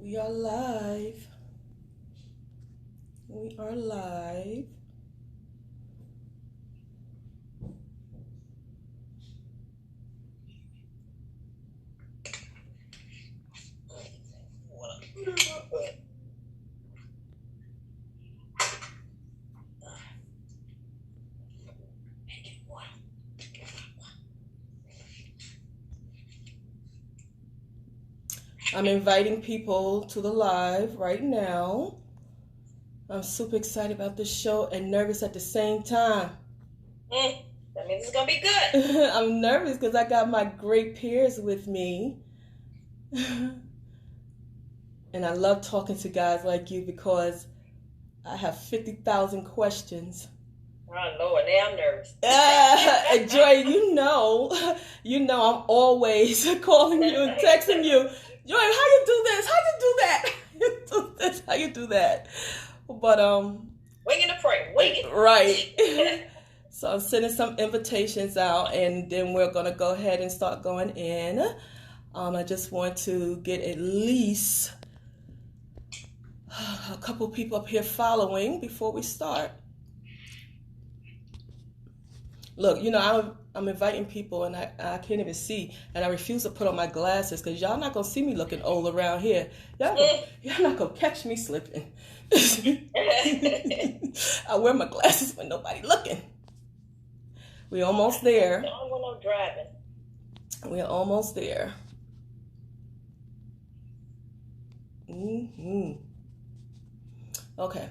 We are live. We are live. I'm inviting people to the live right now. I'm super excited about this show and nervous at the same time. That means it's going to be good. I'm nervous because I got my great peers with me. And I love talking to guys like you because I have 50,000 questions. Oh, Lord, now I'm nervous. And Joy, I'm always calling you and texting you. Joy, how you do this? How you do that? You do this? How you do that? But winging the pray, winging. Right. So I'm sending some invitations out, and then we're gonna go ahead and start going in. I just want to get at least a couple people up here following before we start. Look, I'm inviting people, and I can't even see, and I refuse to put on my glasses because y'all not gonna see me looking old around here. Y'all not gonna catch me slipping. I wear my glasses when nobody looking. We're almost there. Don't want no driving. We're almost there. Okay.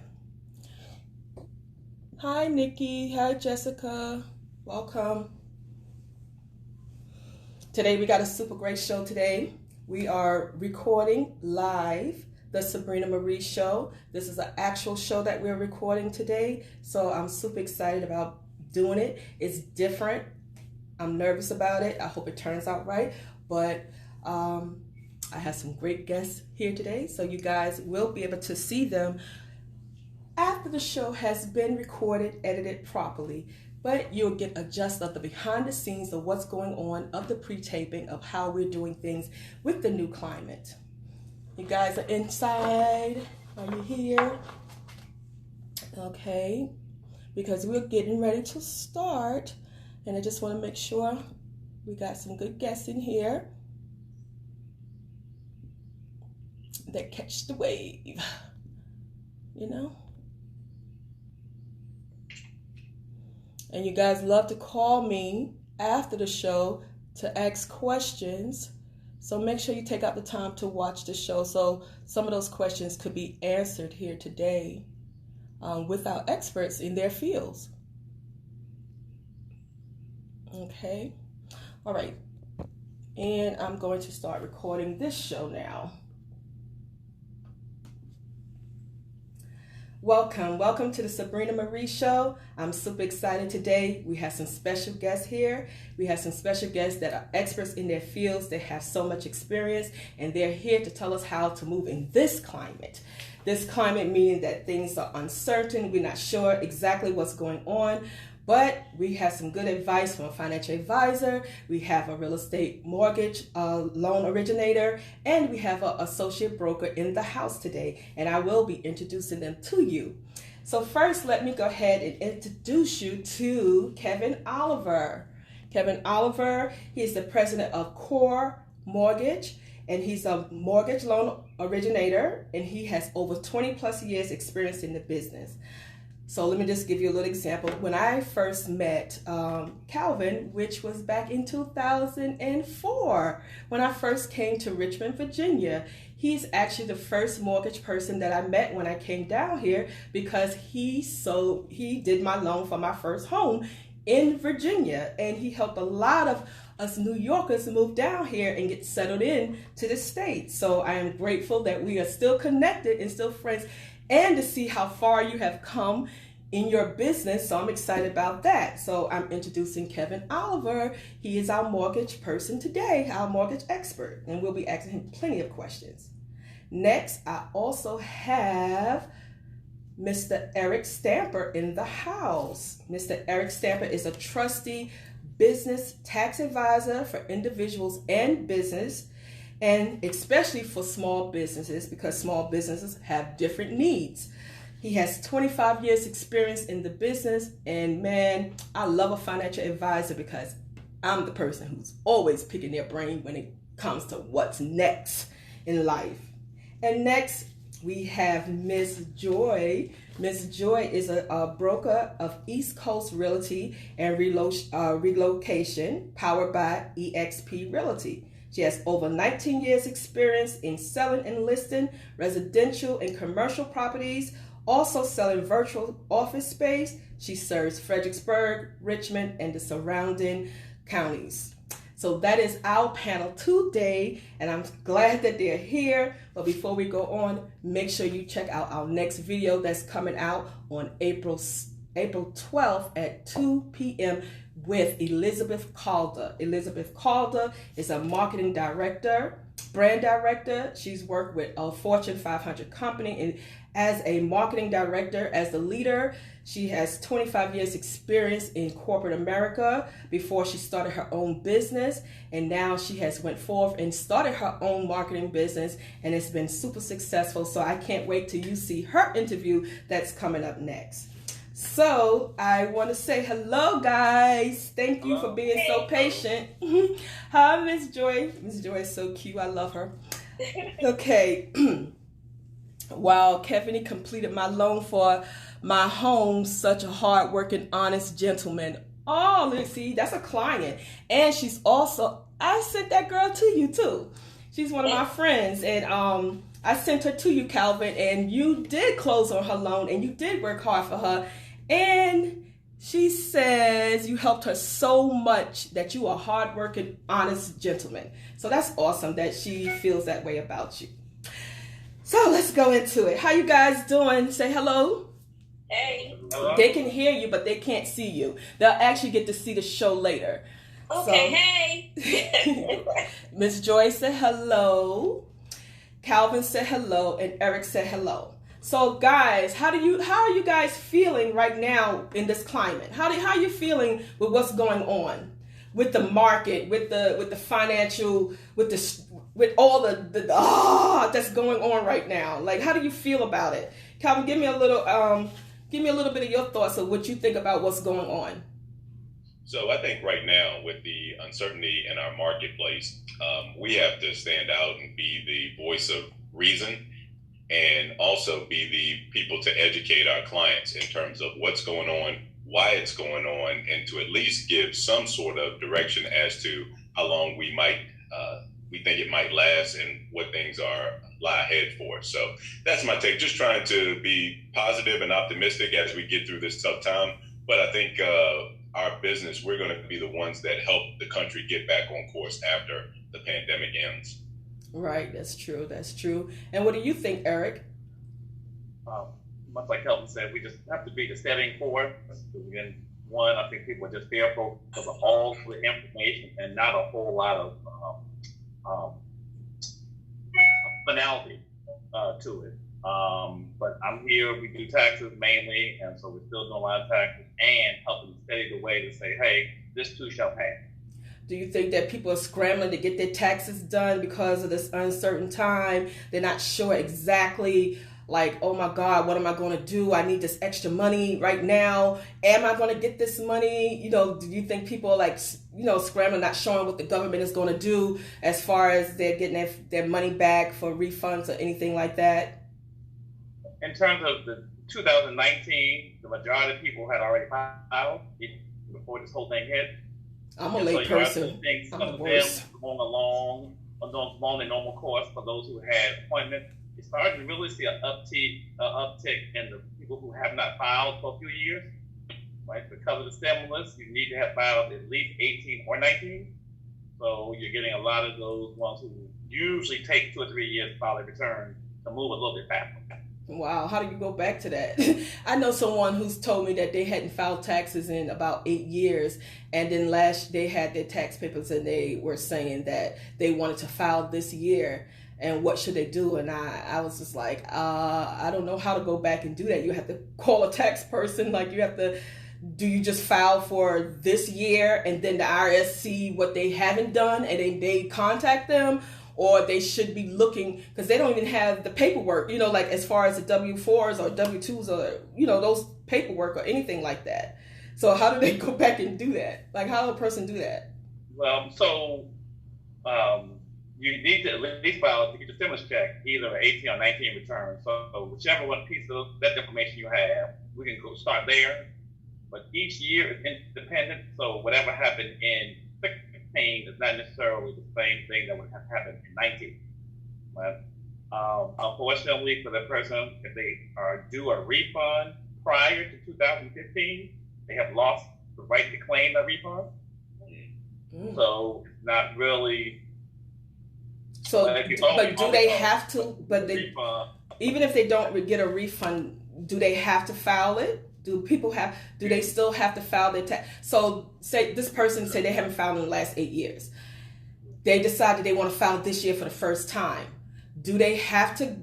Hi, Nikki. Hi, Jessica. Welcome. Today we got a super great show today. We are recording live the Sabrina Marie show. This is an actual show that we're recording today. So I'm super excited about doing it. It's different. I'm nervous about it. I hope it turns out right. But I have some great guests here today. So you guys will be able to see them after the show has been recorded, edited properly. But you'll get a gist of the behind the scenes of what's going on, of the pre-taping, of how we're doing things with the new climate. You guys are inside. Are you here? Okay. Because we're getting ready to start. And I just want to make sure we got some good guests in here that catch the wave. And you guys love to call me after the show to ask questions. So make sure you take out the time to watch the show. So some of those questions could be answered here today with our experts in their fields. Okay. All right. And I'm going to start recording this show now. Welcome to the Sabrina Marie Show. I'm super excited today. We have some special guests here. We have some special guests that are experts in their fields. They have so much experience, and they're here to tell us how to move in this climate. This climate meaning that things are uncertain. We're not sure exactly what's going on, but we have some good advice from a financial advisor. We have a real estate mortgage loan originator, and we have an associate broker in the house today, and I will be introducing them to you. So first, let me go ahead and introduce you to Kevin Oliver. Kevin Oliver, he is the president of Core Mortgage, and he's a mortgage loan originator, and he has over 20 plus years experience in the business. So let me just give you a little example. When I first met Calvin, which was back in 2004, when I first came to Richmond, Virginia, he's actually the first mortgage person that I met when I came down here because he did my loan for my first home in Virginia, and he helped a lot of us New Yorkers move down here and get settled in to the state. So I am grateful that we are still connected and still friends, and to see how far you have come in your business. So I'm excited about that. So I'm introducing Kevin Oliver. He is our mortgage person today, our mortgage expert, and we'll be asking him plenty of questions. Next, I also have Mr. Eric Stamper in the house. Mr. Eric Stamper is a trustee business tax advisor for individuals and business. and especially for small businesses because small businesses have different needs. He has 25 years experience in the business, and man, I love a financial advisor because I'm the person who's always picking their brain when it comes to what's next in life. And next, we have Miss Joy. Miss Joy is a broker of East Coast Realty and Relocation, powered by eXp Realty. She has over 19 years experience in selling and listing residential and commercial properties, also selling virtual office space. She serves Fredericksburg, Richmond, and the surrounding counties. So that is our panel today, and I'm glad that they're here. But before we go on, make sure you check out our next video that's coming out on April 12th at 2 p.m. with Elizabeth Calder. Elizabeth Calder is a marketing director, brand director. She's worked with a Fortune 500 company, and as a marketing director, as the leader, she has 25 years experience in corporate America before she started her own business. And now she has went forth and started her own marketing business, and it's been super successful. So I can't wait till you see her interview that's coming up next. So I want to say hello, guys. Thank you for being so patient. Hi, Miss Joy. Miss Joy is so cute. I love her. Okay. Wow, Kevin completed my loan for my home. Such a hard-working, honest gentleman. Oh, let's see, that's a client. And she's also, I sent that girl to you too. She's one of my friends, and I sent her to you, Calvin, and you did close on her loan, and you did work hard for her. And she says you helped her so much that you are a hard-working, honest gentleman. So that's awesome that she feels that way about you. So let's go into it. How you guys doing? Say hello. Hey. Hello. They can hear you, but they can't see you. They'll actually get to see the show later. Okay, hey. Miss Joy said hello. Calvin said hello, and Eric said hello. So guys, how are you guys feeling right now in this climate? How are you feeling with what's going on with the market, with the financial, with all the that's going on right now? Like, how do you feel about it? Calvin, give me a little bit of your thoughts of what you think about what's going on. So I think right now, with the uncertainty in our marketplace, we have to stand out and be the voice of reason, and also be the people to educate our clients in terms of what's going on, why it's going on, and to at least give some sort of direction as to how long we think it might last and what things lie ahead for us. So that's my take. Just trying to be positive and optimistic as we get through this tough time. But I think our business, we're going to be the ones that help the country get back on course after the pandemic ends. Right, that's true. That's true. And what do you think, Eric? Much like Kelvin said, we just have to be the steadying force. Again, one, I think people are just fearful because of all the information and not a whole lot of finality to it. But I'm here, we do taxes mainly, and so we're still doing a lot of taxes and helping steady the way to say, hey, this too shall pass. Do you think that people are scrambling to get their taxes done because of this uncertain time? They're not sure exactly, like, oh my God, what am I going to do? I need this extra money right now. Am I going to get this money? Do you think people are like, scrambling, not showing what the government is going to do as far as they're getting their money back for refunds or anything like that? In terms of the 2019, the majority of people had already filed before this whole thing hit. I'm a late person. Some of them going along the normal course for those who had appointments. You're starting to really see an uptick in the people who have not filed for a few years. Right? To cover the stimulus, you need to have filed at least 18 or 19. So you're getting a lot of those ones who usually take 2 or 3 years to file a return to move a little bit faster. Wow, how do you go back to that? I know someone who's told me that they hadn't filed taxes in about 8 years, and then they had their tax papers and they were saying that they wanted to file this year, and what should they do? And I was just like, I don't know how to go back and do that. You have to call a tax person, do you just file for this year and then the IRS see what they haven't done and they contact them? or they should be looking, because they don't even have the paperwork, like as far as the W-4s or W-2s or, those paperwork or anything like that. So how do they go back and do that? Like, how does a person do that? Well, so you need to at least file to get your stimulus check, either an 18 or 19 return. So whichever one piece of that information you have, we can go start there. But each year is independent, so whatever happened in 16 is not necessarily the same thing that would have happened in 19. But unfortunately for the person, if they are due a refund prior to 2015, they have lost the right to claim a refund. So it's not really. So, but do they have to? But they, even if they don't get a refund, do they have to file it? Do they still have to file their tax? So say this person said they haven't filed in the last 8 years. They decided they want to file this year for the first time. Do they have to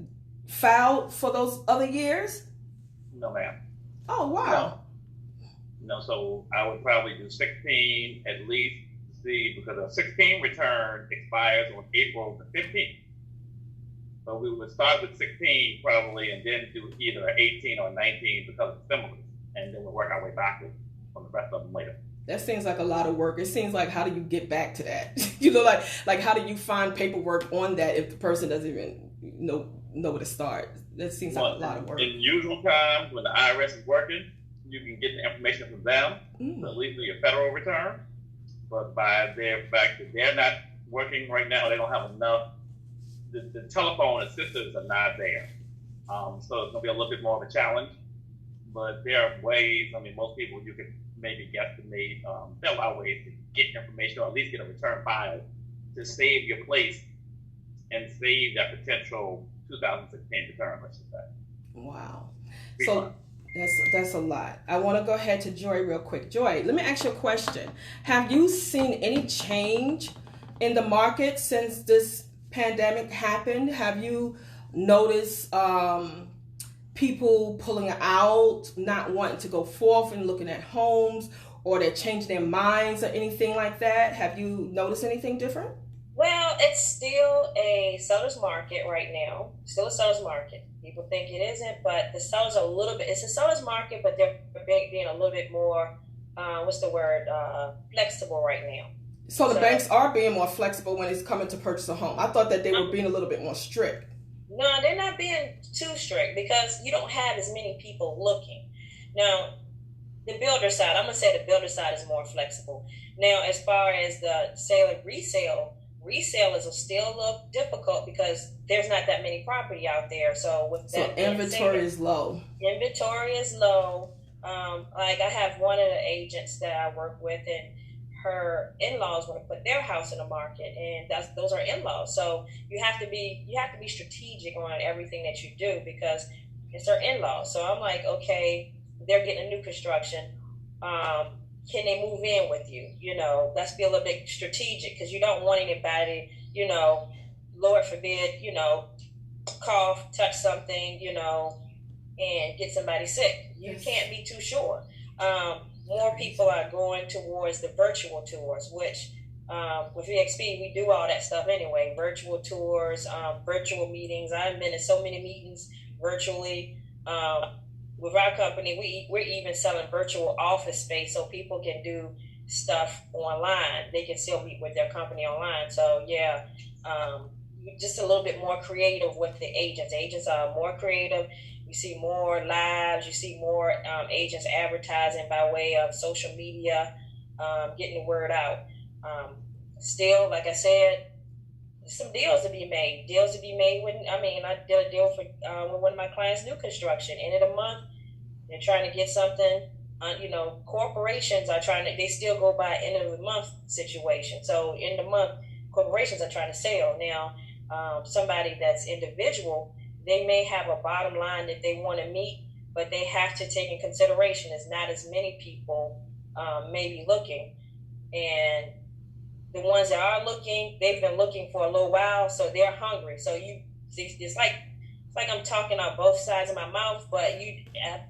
file for those other years? No, ma'am. Oh, wow. No, so I would probably do 16 at least to see, because a 16 return expires on April the 15th. So we would start with 16 probably, and then do either an 18 or 19 because of stimulus. And then we'll work our way backwards from the rest of them later. That seems like a lot of work. It seems like, how do you get back to that? like how do you find paperwork on that if the person doesn't even know where to start? That seems like a lot of work. In usual times, when the IRS is working, you can get the information from them, at least for your federal return. But by their fact that they're not working right now, they don't have enough. The telephone assistants are not there. So it's going to be a little bit more of a challenge. But there are ways, most people you can maybe guesstimate, there are a lot of ways to get information or at least get a return file to save your place and save that potential 2016 return, let's just say. Wow. So that's a lot. I want to go ahead to Joy real quick. Joy, let me ask you a question. Have you seen any change in the market since this pandemic happened? Have you noticed people pulling out, not wanting to go forth and looking at homes, or they're changing their minds or anything like that? Have you noticed anything different? Well, it's still a seller's market right now. Still a seller's market. People think it isn't, but the sellers are it's a seller's market, but they're being a little bit more, flexible right now. So the banks are being more flexible when it's coming to purchase a home. I thought that they were being a little bit more strict. No, they're not being too strict because you don't have as many people looking. Now, the builder side, I'm going to say the builder side is more flexible. Now, as far as the sale and resale is still a little difficult because there's not that many property out there. So inventory is low. Inventory is low. Like I have one of the agents that I work with, and her in-laws want to put their house in the market, and those are in-laws. So you have to be strategic on everything that you do because it's her in-laws. So I'm like, okay, they're getting a new construction. Can they move in with you? Let's be a little bit strategic because you don't want anybody, Lord forbid, cough, touch something, and get somebody sick. You can't be too sure. More people are going towards the virtual tours, which with VXP, we do all that stuff anyway. Virtual tours, virtual meetings. I've been in so many meetings virtually. With our company, we're even selling virtual office space so people can do stuff online. They can still meet with their company online. So yeah, just a little bit more creative with the agents. Agents are more creative. You see more lives. You see more agents advertising by way of social media, getting the word out. Still, like I said, some deals to be made. I did a deal with one of my clients, new construction. End of the month, they're trying to get something. Corporations are they still go by end of the month situation. So end of the month, corporations are trying to sell. Now, somebody that's individual, they may have a bottom line that they want to meet, but they have to take in consideration there's not as many people maybe looking. And the ones that are looking, they've been looking for a little while, so they're hungry. So it's like I'm talking out both sides of my mouth, but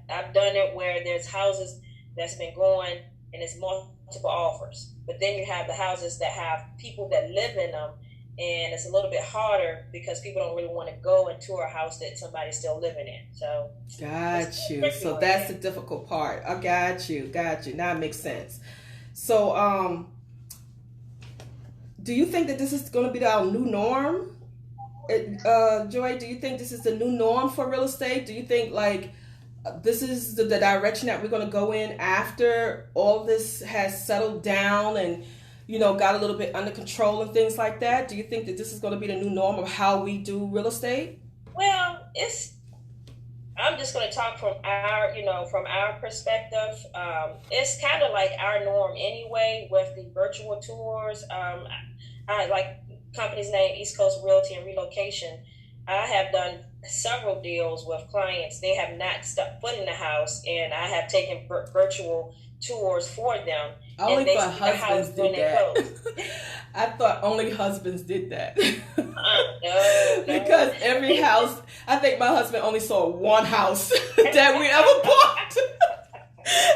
I've done it where there's houses that's been going and it's multiple offers. But then you have the houses that have people that live in them and it's a little bit harder because people don't really want to go and tour a house that somebody's still living in. So got you. So that's the difficult part. I got you. Now it makes sense. So do you think that this is going to be our new norm? Joy, do you think this is the new norm for real estate? Do you think like this is the direction that we're going to go in after all this has settled down and, you know, got a little bit under control and things like that? Do you think that this is going to be the new norm of how we do real estate? Well, I'm just going to talk from our perspective. It's kind of like our norm anyway with the virtual tours. I like company's name, East Coast Realty and Relocation. I have done several deals with clients. They have not stepped foot in the house, and I have taken virtual tours for them. I only thought husbands did that. I thought only husbands did that. No. Because every house, I think my husband only saw one house that we ever bought.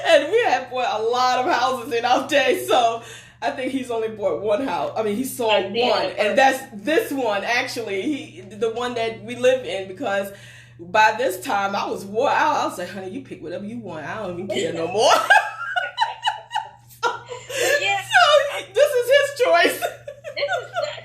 And we have bought a lot of houses in our day, so I think he's only bought one house. I mean, he saw one, and that's this one, actually. The one that we live in, because by this time I was wore out. I was like, honey, you pick whatever you want. I don't even care no more. So this is his choice.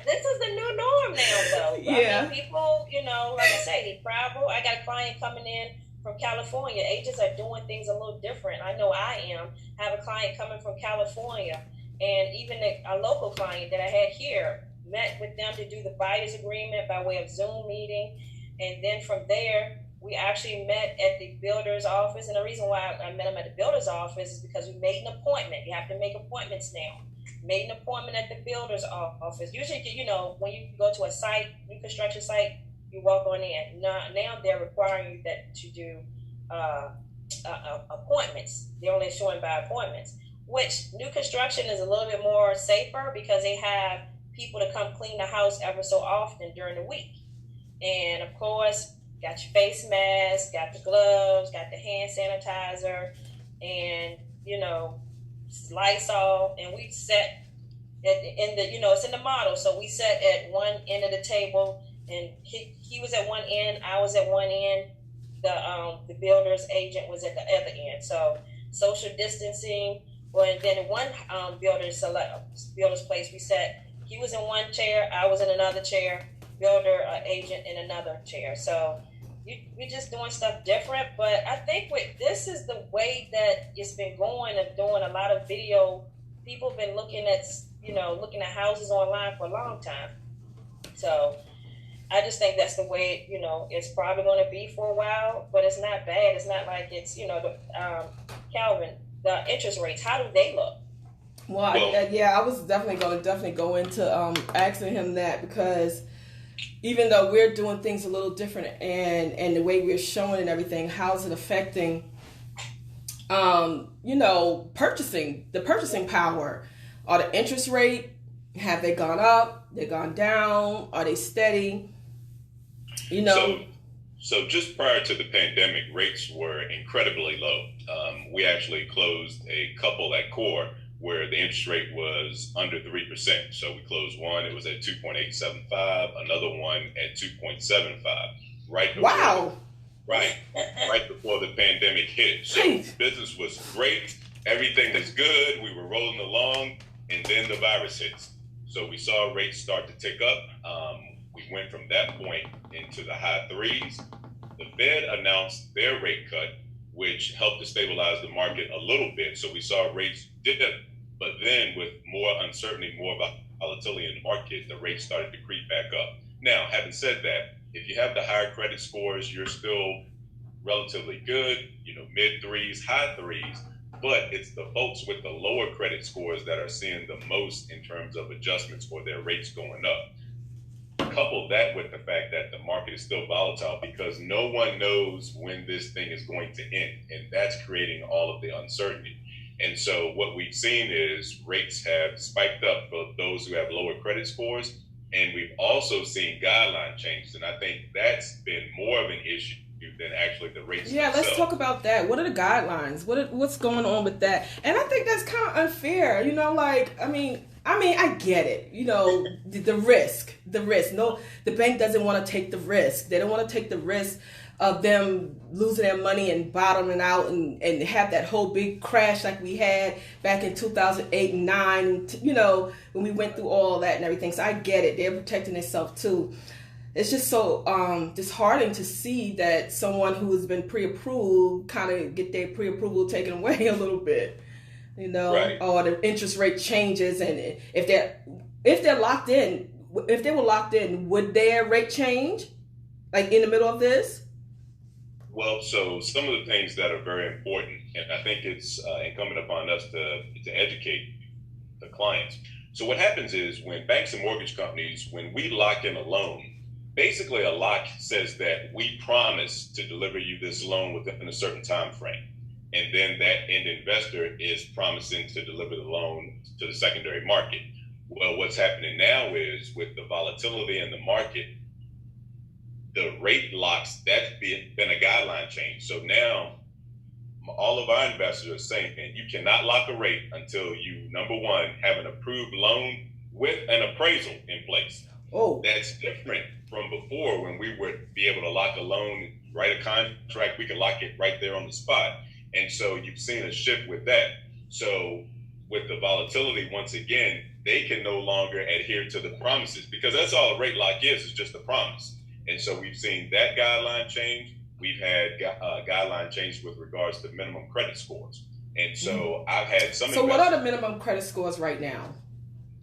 This is the new norm now, though. Yeah. I mean, people, you know, like I say, they travel. I got a client coming in from California. Agents are doing things a little different. I know I am. I have a client coming from California. And even a local client that I had here, met with them to do the buyer's agreement by way of Zoom meeting. And then from there, we actually met at the builder's office. And the reason why I met him at the builder's office is because we made an appointment. You have to make appointments now. Made an appointment at the builder's office. Usually, you know, when you go to a site, new construction site, you walk on in. Now they're requiring you to do appointments. They're only showing by appointments. Which new construction is a little bit more safer because they have people to come clean the house ever so often during the week. And of course, got your face mask, got the gloves, got the hand sanitizer, and, you know, Lysol. And we sat it's in the model. So we sat at one end of the table, and he was at one end, I was at one end, the builder's agent was at the other end. So social distancing. Well, and then in one builder's place, we sat. He was in one chair, I was in another chair. Builder agent in another chair. So we're just doing stuff different. But I think this is the way that it's been going of doing a lot of video. People have been looking at houses online for a long time. So I just think that's the way it's probably going to be for a while. But it's not bad. It's not like it's Calvin. The interest rates, how do they look? Well, I was definitely going to go into asking him that, because even though we're doing things a little different and the way we're showing and everything, how's it affecting, the purchasing power? Are the interest rate, have they gone up? They gone down? Are they steady? So just prior to the pandemic, rates were incredibly low. We actually closed a couple at Core where the interest rate was under 3%. So we closed one, it was at 2.875, another one at 2.75. Right before the pandemic hit. So business was great, everything was good, we were rolling along, and then the virus hits. So we saw rates start to tick up. We went from that point into the high threes. The Fed announced their rate cut, which helped to stabilize the market a little bit. So we saw rates dip, but then with more uncertainty, more volatility in the market, the rates started to creep back up. Now, having said that, if you have the higher credit scores, you're still relatively good, mid threes, high threes, but it's the folks with the lower credit scores that are seeing the most in terms of adjustments for their rates going up. Couple that with the fact that the market is still volatile because no one knows when this thing is going to end, and that's creating all of the uncertainty. And so what we've seen is rates have spiked up for those who have lower credit scores, and we've also seen guideline changes, and I think that's been more of an issue than actually the rates themselves. Let's talk about that. What are the guidelines? What's going on with that? And I think that's kind of unfair. I mean, I get it. You know, the risk. No, the bank doesn't want to take the risk. They don't want to take the risk of them losing their money and bottoming out and have that whole big crash like we had back in 2008 and 9, you know, when we went through all that and everything. So I get it. They're protecting themselves too. It's just so disheartening to see that someone who has been pre-approved kind of get their pre-approval taken away a little bit. You know, right. Or the interest rate changes, and if they're locked in, if they were locked in, would their rate change, like in the middle of this? Well, so some of the things that are very important, and I think it's incumbent upon us to educate the clients. So what happens is when banks and mortgage companies, when we lock in a loan, basically a lock says that we promise to deliver you this loan within a certain time frame. And then that end investor is promising to deliver the loan to the secondary market. Well, what's happening now is with the volatility in the market, the rate locks, that's been a guideline change. So now all of our investors are saying, man, you cannot lock a rate until you, number one, have an approved loan with an appraisal in place. Oh, that's different from before when we would be able to lock a loan, write a contract, we could lock it right there on the spot. And so you've seen a shift with that. So with the volatility, once again, they can no longer adhere to the promises because that's all a rate lock is just a promise. And so we've seen that guideline change. We've had guideline change with regards to minimum credit scores. And so I've had some. So what are the minimum credit scores right now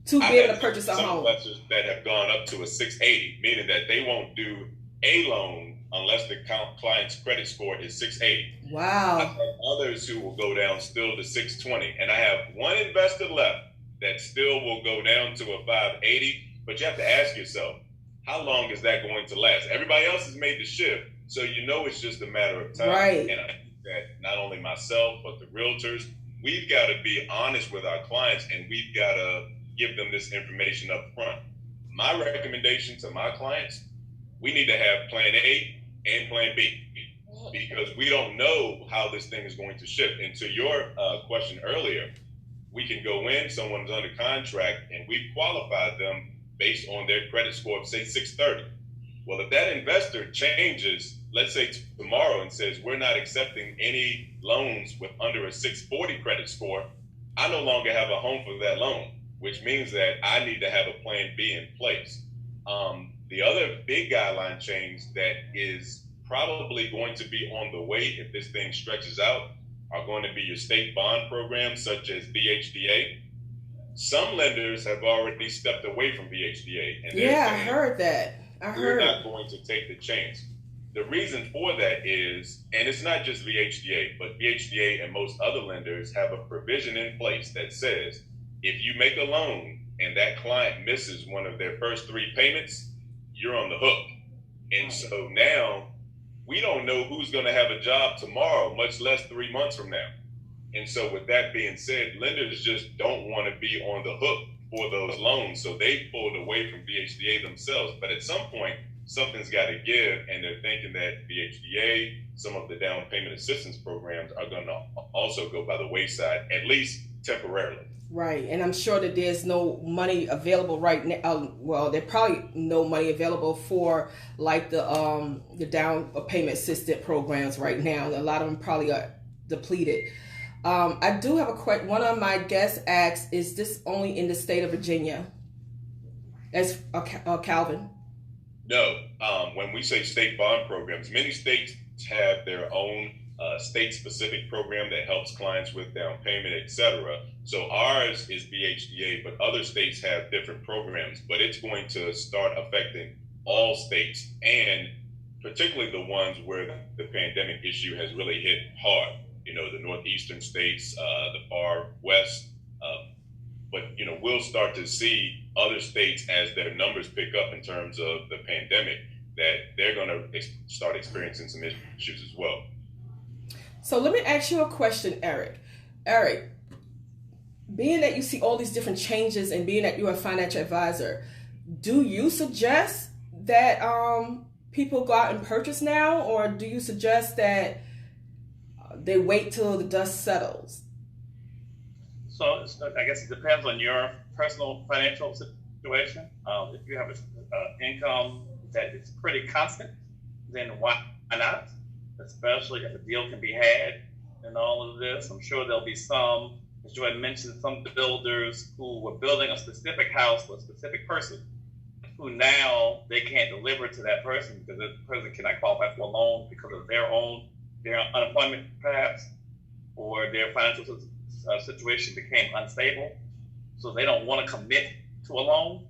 to be able to purchase a home? Some investors that have gone up to a 680, meaning that they won't do a loan unless the client's credit score is 680. Wow. I've had others who will go down still to 620. And I have one investor left that still will go down to a 580. But you have to ask yourself, how long is that going to last? Everybody else has made the shift. So you know it's just a matter of time. Right. And I think that not only myself, but the realtors, we've got to be honest with our clients and we've got to give them this information up front. My recommendation to my clients, we need to have plan A and plan B because we don't know how this thing is going to shift. And to your question earlier, we can go in, someone's under contract, and we've qualified them based on their credit score of, say, 630. Well, if that investor changes, let's say tomorrow, and says, we're not accepting any loans with under a 640 credit score, I no longer have a home for that loan, which means that I need to have a plan B in place. The other big guideline change that is probably going to be on the way if this thing stretches out are going to be your state bond programs such as VHDA. Some lenders have already stepped away from VHDA. And yeah, I heard that. We're not going to take the chance. The reason for that is, and it's not just VHDA, but VHDA and most other lenders have a provision in place that says if you make a loan and that client misses one of their first 3 payments, you're on the hook. And so now we don't know who's going to have a job tomorrow, much less 3 months from now. And so with that being said, lenders just don't want to be on the hook for those loans. So they pulled away from VHDA themselves. But at some point, something's got to give. And they're thinking that VHDA, some of the down payment assistance programs are going to also go by the wayside, at least temporarily. Right, and I'm sure that there's no money available right now. Well, there's probably no money available for like the down payment assistance programs right now. A lot of them probably are depleted. I do have a question. One of my guests asked, "Is this only in the state of Virginia?" As Calvin. No, when we say state bond programs, many states have their own state-specific program that helps clients with down payment, etc. So ours is VHDA, but other states have different programs. But it's going to start affecting all states, and particularly the ones where the pandemic issue has really hit hard. You know, the northeastern states, the far west. But, you know, we'll start to see other states as their numbers pick up in terms of the pandemic, that they're going to start experiencing some issues as well. So let me ask you a question, Eric. Eric, being that you see all these different changes and being that you're a financial advisor, do you suggest that people go out and purchase now, or do you suggest that they wait till the dust settles? So I guess it depends on your personal financial situation. If you have an income that is pretty constant, then why not? Especially if a deal can be had in all of this. I'm sure there'll be some, as Joy mentioned, some builders who were building a specific house for a specific person who now they can't deliver to that person because the person cannot qualify for a loan because of their unemployment perhaps, or their financial situation became unstable. So they don't want to commit to a loan,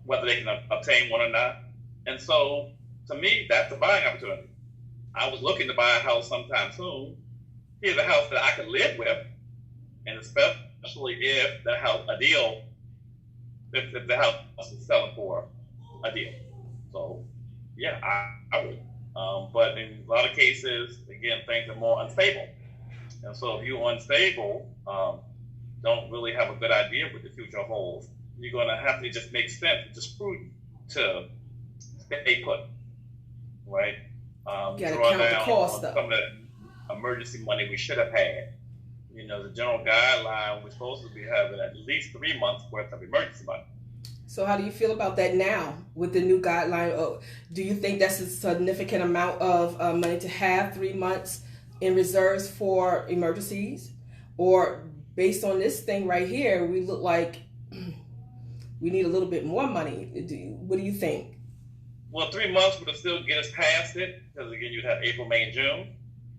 whether they can obtain one or not. And so to me, that's a buying opportunity. I was looking to buy a house sometime soon. Here's a house that I could live with, and especially if the house, a deal, if the house is selling for a deal. So yeah, I would. But in a lot of cases, again, things are more unstable. And so if you're unstable, don't really have a good idea what the future holds, you're going to have to just make sense, just prudent to stay put, right? Got to draw count the down cost on though. some of the emergency money we should have had. You know, the general guideline, we're supposed to be having at least 3 months worth of emergency money. So how do you feel about that now with the new guideline? Do you think that's a significant amount of money to have 3 months in reserves for emergencies? Or based on this thing right here, we look like we need a little bit more money. What do you think? Well, 3 months would have still get us past it because, again, you'd have April, May, and June.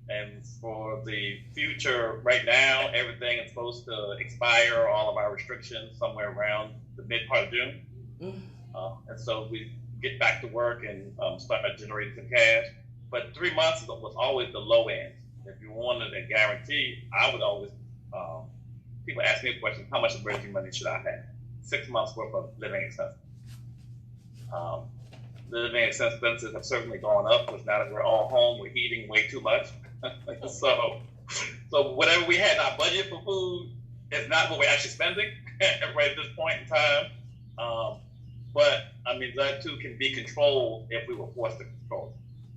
And for the future, right now, everything is supposed to expire, all of our restrictions, somewhere around the mid part of June. And so we get back to work and start generating some cash. But 3 months was always the low end. If you wanted a guarantee, I would always, people ask me a question, how much emergency money should I have? 6 months worth of living expenses. Living expenses have certainly gone up because now that we're all home, we're eating way too much. So whatever we had in our budget for food is not what we're actually spending right at this point in time. But I mean, that too can be controlled if we were forced to control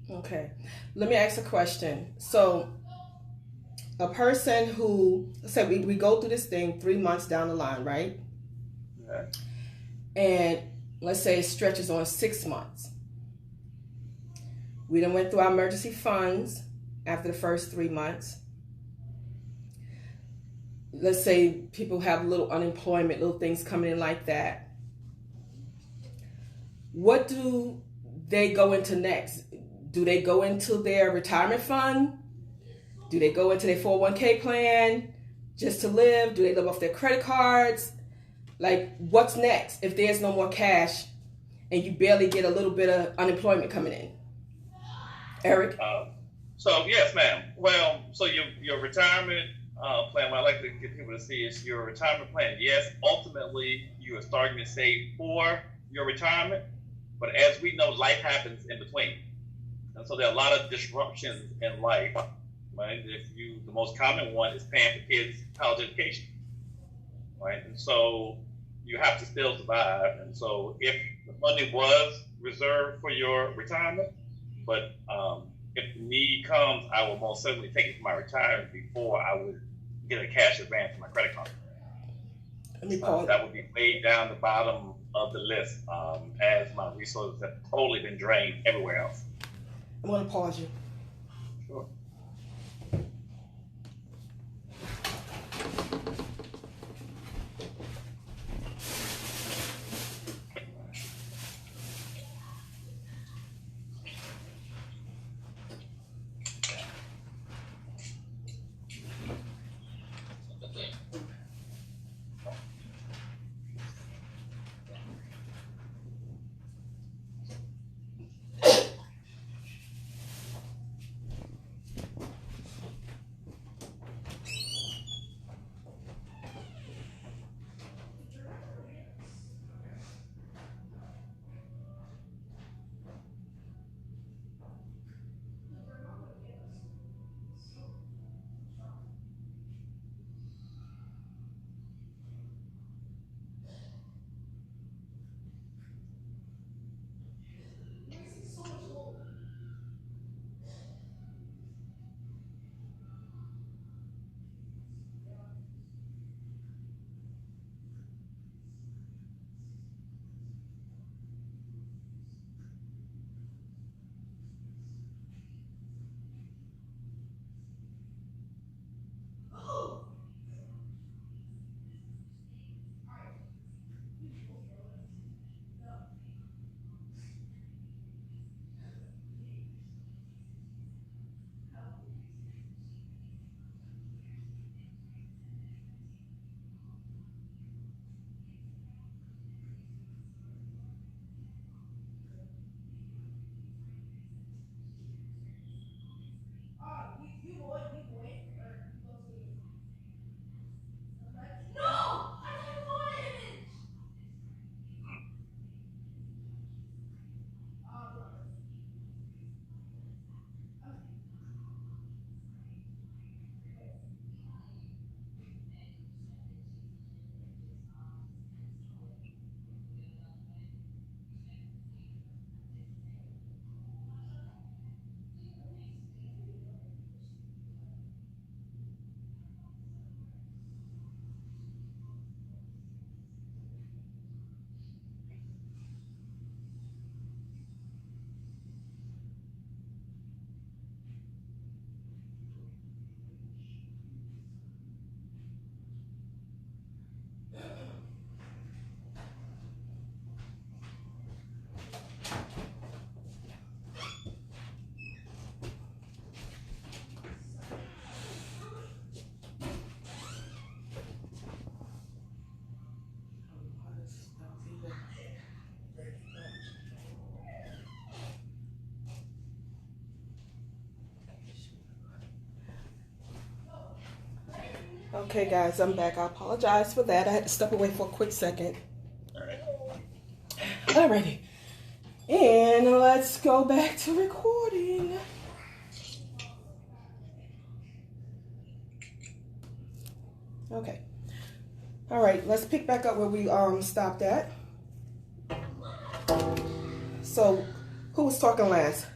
it. Okay, let me ask a question. So a person who, say we go through this thing 3 months down the line, right? Okay. And let's say it stretches on 6 months. We done went through our emergency funds after the first 3 months. Let's say people have little unemployment, little things coming in like that. What do they go into next? Do they go into their retirement fund? Do they go into their 401k plan just to live? Do they live off their credit cards? Like, what's next if there's no more cash and you barely get a little bit of unemployment coming in? Eric? So, yes, ma'am. Well, so your retirement plan, what I like to get people to see is your retirement plan. Yes, ultimately, you are starting to save for your retirement. But as we know, life happens in between. And so there are a lot of disruptions in life. Right? The most common one is paying for kids' college education. Right? And so you have to still survive. And so if the money was reserved for your retirement, but if the need comes, I will most certainly take it from my retirement before I would get a cash advance from my credit card. That would be way down the bottom of the list, as my resources have totally been drained everywhere else. I'm going to pause you. Sure. Okay, guys, I'm back. I apologize for that. I had to step away for a quick second. All right. Alrighty. And let's go back to recording. Okay. All right, let's pick back up where we stopped at. So, who was talking last?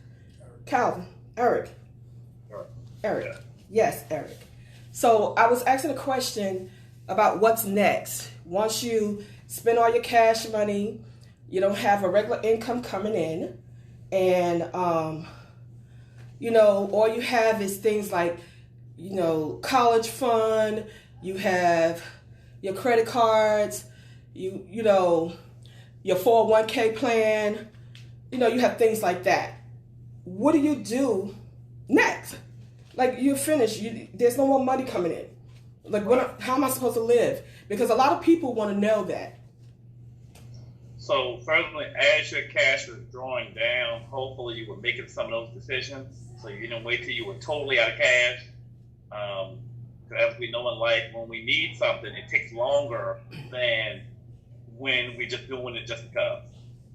Calvin. Eric. Eric. Yeah. Yes, Eric. So I was asking a question about what's next. Once you spend all your cash money, you don't have a regular income coming in, and all you have is things like, college fund. You have your credit cards. You know your 401k plan. You have things like that. What do you do next? Like, you're finished. There's no more money coming in. Like, how am I supposed to live? Because a lot of people want to know that. So, certainly, as your cash is drawing down, hopefully you were making some of those decisions. So you didn't wait till you were totally out of cash. As we know in life, when we need something, it takes longer than when we just doing it just because.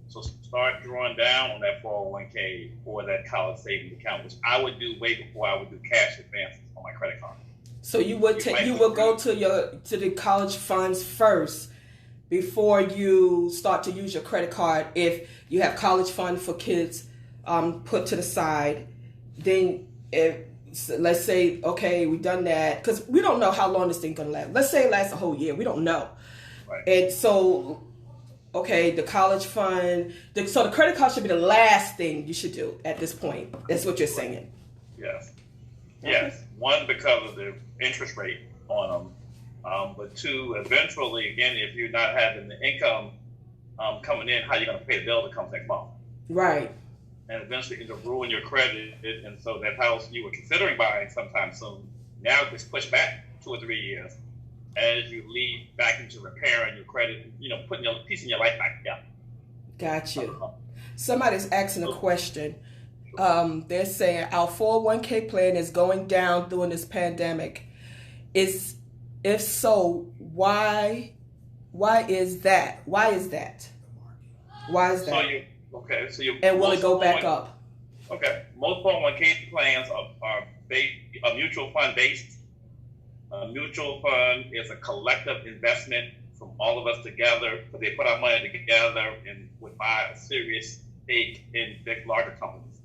So start drawing down on that 401k or that college savings account, which I would do way before I would do cash advances on my credit card. So you would go to the college funds first before you start to use your credit card. If you have college fund for kids put to the side, then let's say, okay, we've done that, because we don't know how long this thing's gonna last. Let's say it lasts a whole year. We don't know. Right. And so, okay, the college fund. So the credit card should be the last thing you should do at this point. That's what you're saying. Yes. Okay. Yes. One, because of the interest rate on them. But two, eventually, again, if you're not having the income coming in, how are you going to pay the bill that comes next month? Right. And eventually it'll ruin your credit. And so that house you were considering buying sometime soon, now it's pushed back 2 or 3 years as you lead back into repairing your credit, putting your piece in your life back together. Got you. Somebody's asking a question. They're saying our 401k plan is going down during this pandemic. If so, why is that? Why is that? And will it go back up? Okay. Most 401k plans are mutual fund based. A mutual fund is a collective investment from all of us together. They put our money together and would buy a serious stake in big, larger companies.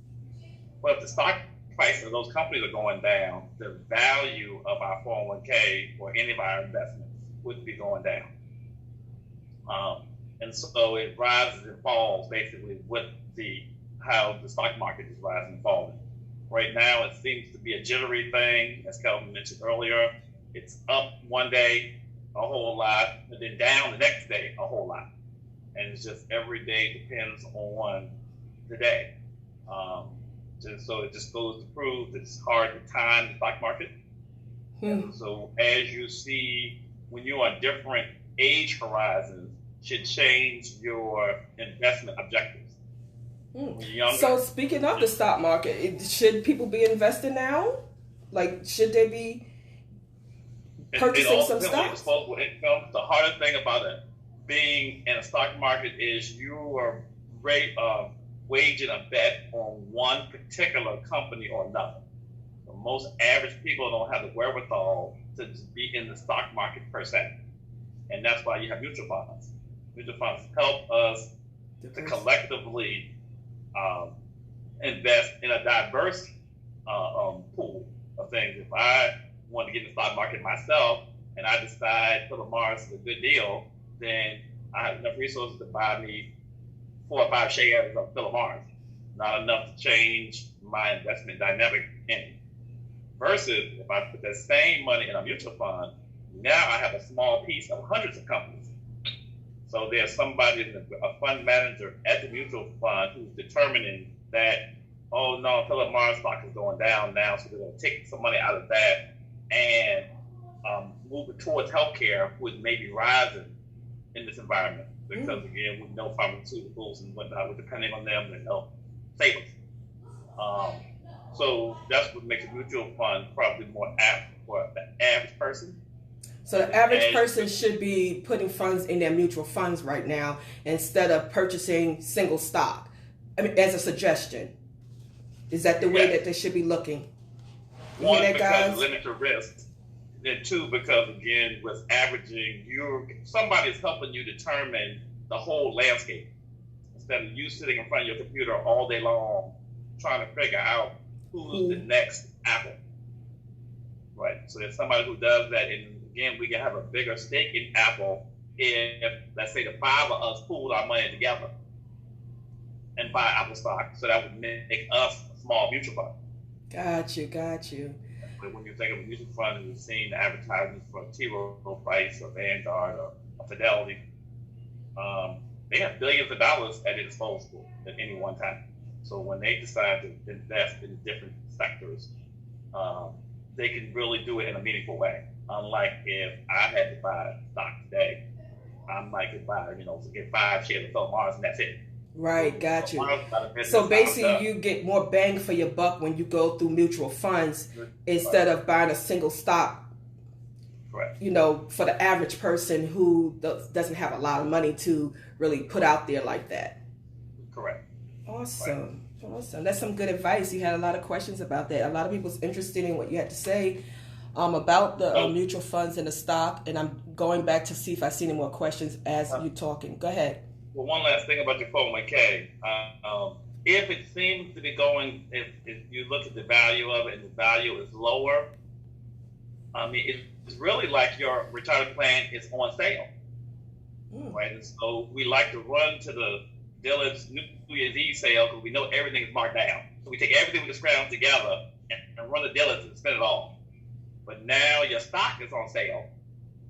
But if the stock price of those companies are going down, the value of our 401k or any of our investments would be going down. And so it rises and falls basically with how the stock market is rising and falling. Right now, it seems to be a jittery thing, as Kelvin mentioned earlier. It's up one day a whole lot, and then down the next day a whole lot. And it's just every day depends on the day. And so it just goes to prove that it's hard to time the stock market. And so as you see, when you're on different age horizons, should change your investment objectives. So speaking of the stock market, should people be investing now? Like, should they be purchasing some stocks? Disposable income. The hardest thing about it being in a stock market is you are waging a bet on one particular company or another. So most average people don't have the wherewithal to be in the stock market per se, and that's why you have mutual funds. Mutual funds help us to collectively invest in a diverse pool of things. If I want to get in the stock market myself and I decide Philip Morris is a good deal, then I have enough resources to buy me 4 or 5 shares of Philip Morris. Not enough to change my investment dynamic in it. Versus if I put that same money in a mutual fund, now I have a small piece of hundreds of companies. So there's somebody, a fund manager at the mutual fund, who's determining that, oh no, Philip Morris stock is going down now, so they're going to take some money out of that and move it towards healthcare, which may be rising in this environment. Because again, we know pharmaceuticals and whatnot, we're depending on them to help save us. So that's what makes a mutual fund probably more apt for the average person. So the average person should be putting funds in their mutual funds right now instead of purchasing single stock. I mean, as a suggestion. Is that the way that they should be looking? One, because limit the risk. Then 2, because again, with averaging, somebody's helping you determine the whole landscape. Instead of you sitting in front of your computer all day long trying to figure out who's the next Apple. Right? So there's somebody who does that, and again, we can have a bigger stake in Apple if, let's say, the 5 of us pooled our money together and buy Apple stock. So that would make us a small mutual fund. Got you. But when you think of a mutual fund and you've seen the advertisements for T. Rowe Price or Vanguard or Fidelity, they have billions of dollars at their disposal at any one time. So when they decide to invest in different sectors, they can really do it in a meaningful way. Unlike if I had to buy stock today, I might could buy, get 5 shares of Philip Morris and that's it. Right, got you. So basically, you get more bang for your buck when you go through mutual funds instead of buying a single stock. Correct. For the average person who doesn't have a lot of money to really put out there like that. Correct. Awesome. That's some good advice. You had a lot of questions about that. A lot of people's interested in what you had to say about the mutual funds and the stock. And I'm going back to see if I see any more questions as you're talking. Go ahead. Well, one last thing about your 401k. If it seems to be going, if you look at the value of it and the value is lower, I mean, it's really like your retirement plan is on sale. Right? And so we like to run to the dealer's New Year's Eve sale because we know everything is marked down. So we take everything we can scrounge together and run the dealers and spend it all. But now your stock is on sale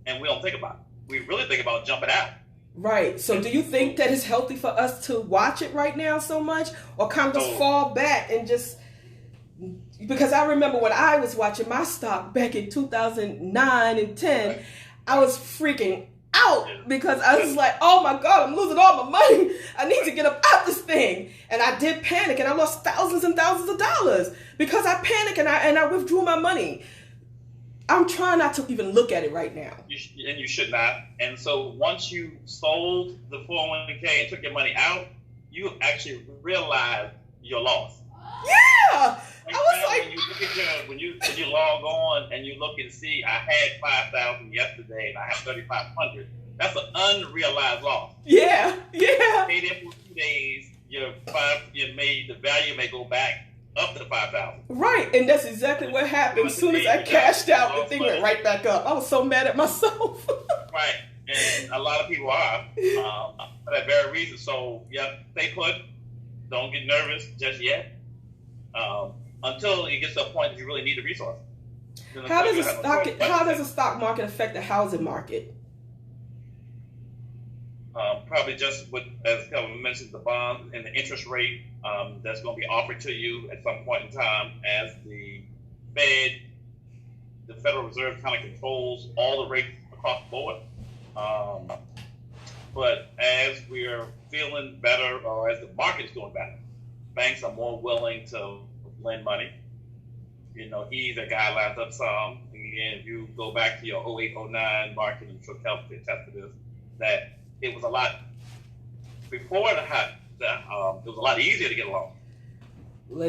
and we don't think about it. We really think about jumping out. Right. So do you think that it's healthy for us to watch it right now so much or kind of just fall back and just, because I remember when I was watching my stock back in 2009 and 10, I was freaking out because I was like, oh my God, I'm losing all my money. I need to get up out this thing. And I did panic and I lost thousands and thousands of dollars because I panicked and I withdrew my money. I'm trying not to even look at it right now. And you should not. And so once you sold the 401k and took your money out, you actually realize your loss. Yeah. I was like, when you look at when you log on and you look and see, I had 5,000 yesterday and I have 3,500. That's an unrealized loss. Yeah. Stay there for 2 days. The value may go back up to 5,000. Right, and that's exactly what happened. As soon as I cashed out, the thing went right back up. I was so mad at myself. Right, and a lot of people are for that very reason. So, stay put. Don't get nervous just yet until it gets to a point that you really need the resource. How does the stock market affect the housing market? Probably just what, as Kelvin mentioned, the bond and the interest rate that's going to be offered to you at some point in time as the Federal Reserve kind of controls all the rates across the board. But as we're feeling better, or as the market is doing better, banks are more willing to lend money. ease the guidelines up some. Again, if you go back to your 08, 09 market, I'm sure Kelvin can attest to this, that it was a lot before it was a lot easier to get a loan.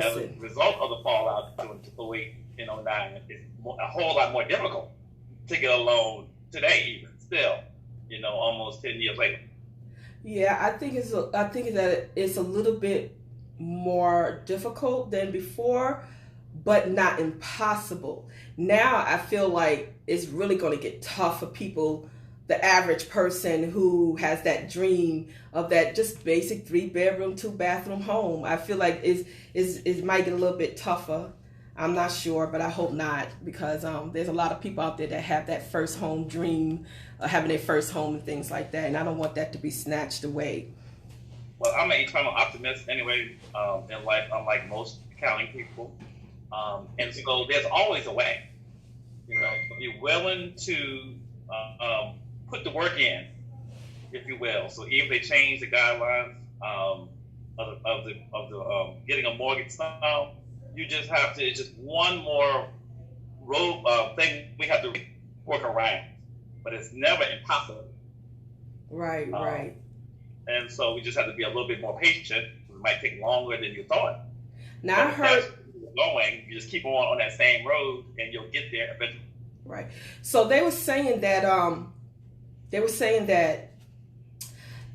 As a result of the fallout in 08 and 09, it's a whole lot more difficult to get a loan today, even still, almost 10 years later. Yeah, I think that it's a little bit more difficult than before, but not impossible. Now I feel like it's really going to get tough for people, the average person who has that dream of that just basic 3-bedroom, 2-bathroom home. I feel like it might get a little bit tougher. I'm not sure, but I hope not, because there's a lot of people out there that have that first home dream, having their first home and things like that, and I don't want that to be snatched away. Well, I'm an eternal optimist anyway in life, unlike most accounting people. And so there's always a way. If you're willing to put the work in, if you will. So even if they change the guidelines of the getting a mortgage now, you just have to. It's just one more thing we have to work around, but it's never impossible. Right, right. And so we just have to be a little bit more patient. It might take longer than you thought. Now I heard going, you just keep on that same road, and you'll get there eventually. Right. So they were saying that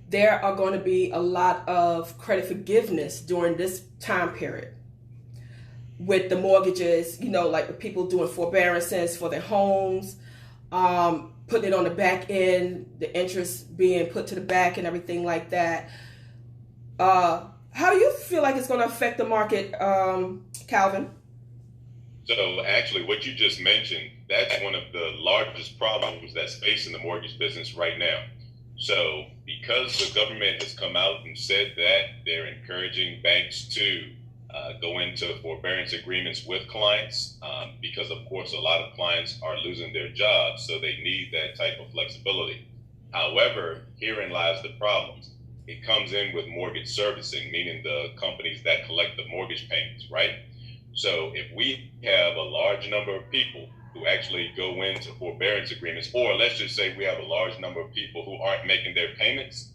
there are going to be a lot of credit forgiveness during this time period with the mortgages. Like with people doing forbearances for their homes, putting it on the back end, the interest being put to the back, and everything like that. How do you feel like it's going to affect the market, Calvin? So actually, what you just mentioned, that's one of the largest problems that's facing the mortgage business right now. So because the government has come out and said that they're encouraging banks to go into forbearance agreements with clients, because of course a lot of clients are losing their jobs, so they need that type of flexibility. However, herein lies the problems. It comes in with mortgage servicing, meaning the companies that collect the mortgage payments, right? So if we have a large number of people who actually go into forbearance agreements, or let's just say we have a large number of people who aren't making their payments,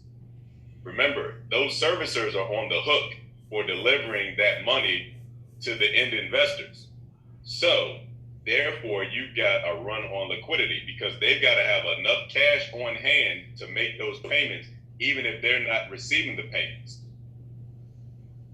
remember, those servicers are on the hook for delivering that money to the end investors. So therefore, you've got a run on liquidity, because they've got to have enough cash on hand to make those payments, even if they're not receiving the payments.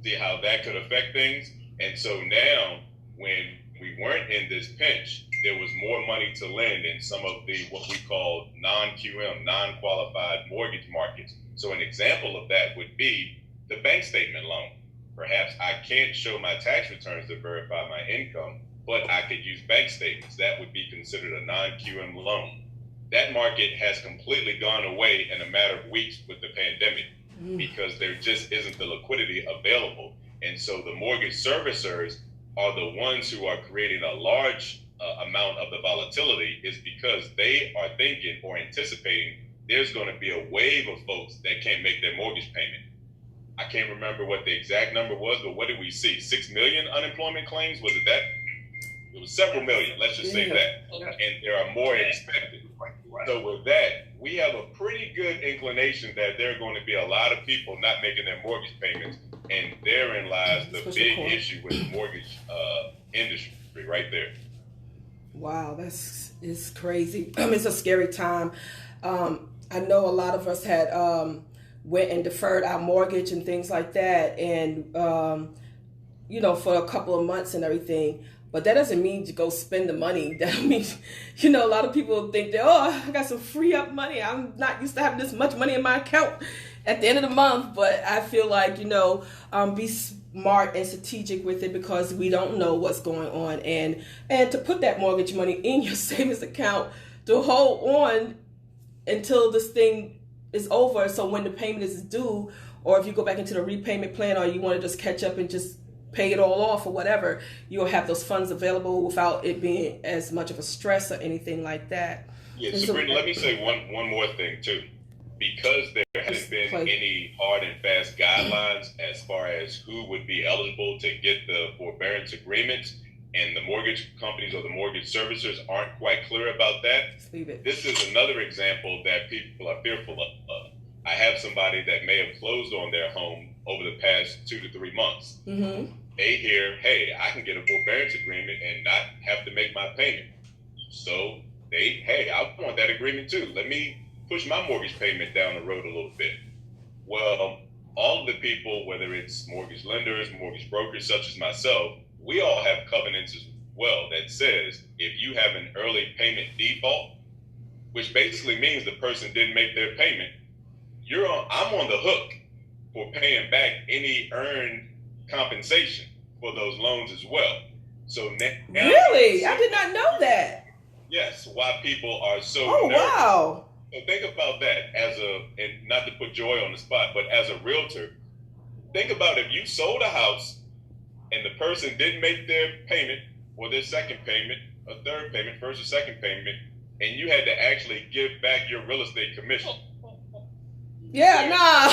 See how that could affect things? And so now, when we weren't in this pinch, there was more money to lend in some of the what we call non-QM, non-qualified mortgage markets. So an example of that would be the bank statement loan. Perhaps I can't show my tax returns to verify my income, but I could use bank statements. That would be considered a non-QM loan. That market has completely gone away in a matter of weeks with the pandemic, because there just isn't the liquidity available. And so the mortgage servicers are the ones who are creating a large amount of the volatility, is because they are thinking or anticipating there's going to be a wave of folks that can't make their mortgage payment. I can't remember what the exact number was, but what did we see? 6 million unemployment claims? Was it that? It was several million, let's just say that. And there are more expected. So with that, we have a pretty good inclination that there are going to be a lot of people not making their mortgage payments. And therein lies the big issue with the mortgage industry right there. Wow, it's crazy. It's a scary time. I know a lot of us had went and deferred our mortgage and things like that, and for a couple of months and everything. But that doesn't mean to go spend the money. That means, a lot of people think that, I got some free up money. I'm not used to having this much money in my account at the end of the month. But I feel like, be smart and strategic with it, because we don't know what's going on. And to put that mortgage money in your savings account to hold on until this thing is over. So when the payment is due, or if you go back into the repayment plan, or you want to just catch up and just pay it all off or whatever, you'll have those funds available without it being as much of a stress or anything like that. Yeah, Sabrina, let me say one more thing too. Because there hasn't been any hard and fast guidelines as far as who would be eligible to get the forbearance agreements, and the mortgage companies or the mortgage servicers aren't quite clear about that, this is another example that people are fearful of. I have somebody that may have closed on their home over the past 2 to 3 months. Mm-hmm. They hear, hey, I can get a forbearance agreement and not have to make my payment. So hey, I want that agreement too. Let me push my mortgage payment down the road a little bit. Well, all of the people, whether it's mortgage lenders, mortgage brokers such as myself, we all have covenants as well that says if you have an early payment default, which basically means the person didn't make their payment, I'm on the hook for paying back any earned compensation for those loans as well. So now really, I did not know that. Yes, why people are so nervous. Wow. So think about that and not to put Joy on the spot, but as a realtor, think about if you sold a house and the person didn't make their payment or their second payment, a third payment, first or second payment, and you had to actually give back your real estate commission. Yeah, nah.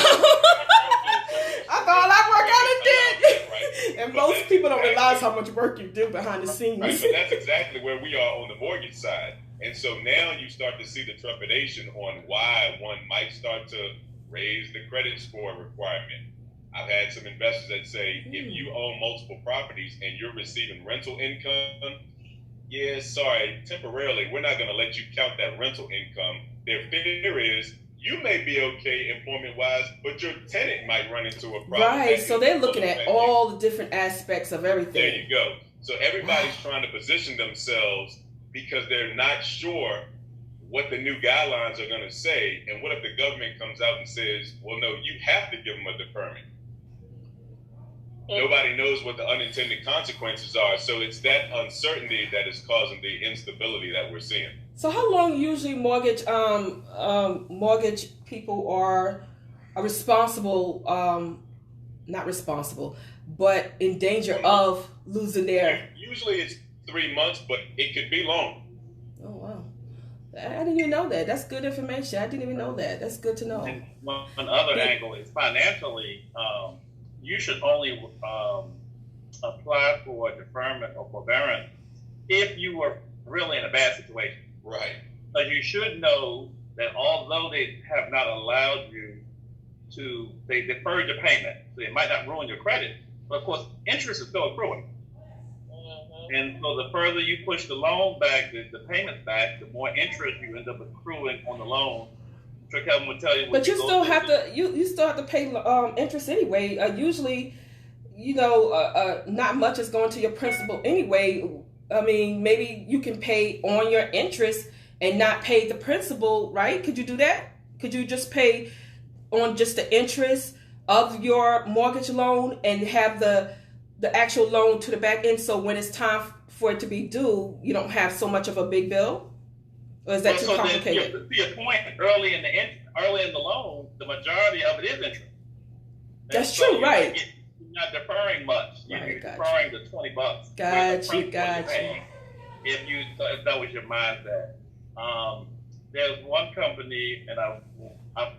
I thought I work out it did. Right. And most people don't realize how much work you do behind the scenes. Right, but that's exactly where we are on the mortgage side. And so now you start to see the trepidation on why one might start to raise the credit score requirement. I've had some investors that say, if you own multiple properties and you're receiving rental income, yeah, sorry, temporarily, we're not going to let you count that rental income. Their fear is you may be okay employment-wise, but your tenant might run into a problem. Right, so they're looking at all the different aspects of everything. There you go. So everybody's trying to position themselves because they're not sure what the new guidelines are going to say. And what if the government comes out and says, well, no, you have to give them a deferment. Nobody knows what the unintended consequences are. So it's that uncertainty that is causing the instability that we're seeing. So how long usually mortgage people are responsible, not responsible, but in danger of losing their... Usually it's 3 months, but it could be long. Oh, wow. I didn't even know that. That's good information. I didn't even know that. That's good to know. And one other angle is financially, you should only apply for deferment or forbearance if you were really in a bad situation. Right. But you should know that although they have not allowed you to, they deferred your payment, so it might not ruin your credit, but of course, interest is still accruing. Mm-hmm. And so the further you push the loan back, the payments back, the more interest you end up accruing on the loan. I'm sure Kevin would tell you. But you still have to, you still have to pay interest anyway. Usually, not much is going to your principal anyway. I mean, maybe you can pay on your interest and not pay the principal, right? Could you do that? Could you just pay on just the interest of your mortgage loan and have the actual loan to the back end, so when it's time for it to be due, you don't have so much of a big bill? Or is that too complicated? To your point, early in the loan, the majority of it is interest. That's true, right? You're not deferring much. You're deferring the $20. Got you. If that was your mindset. There's one company, and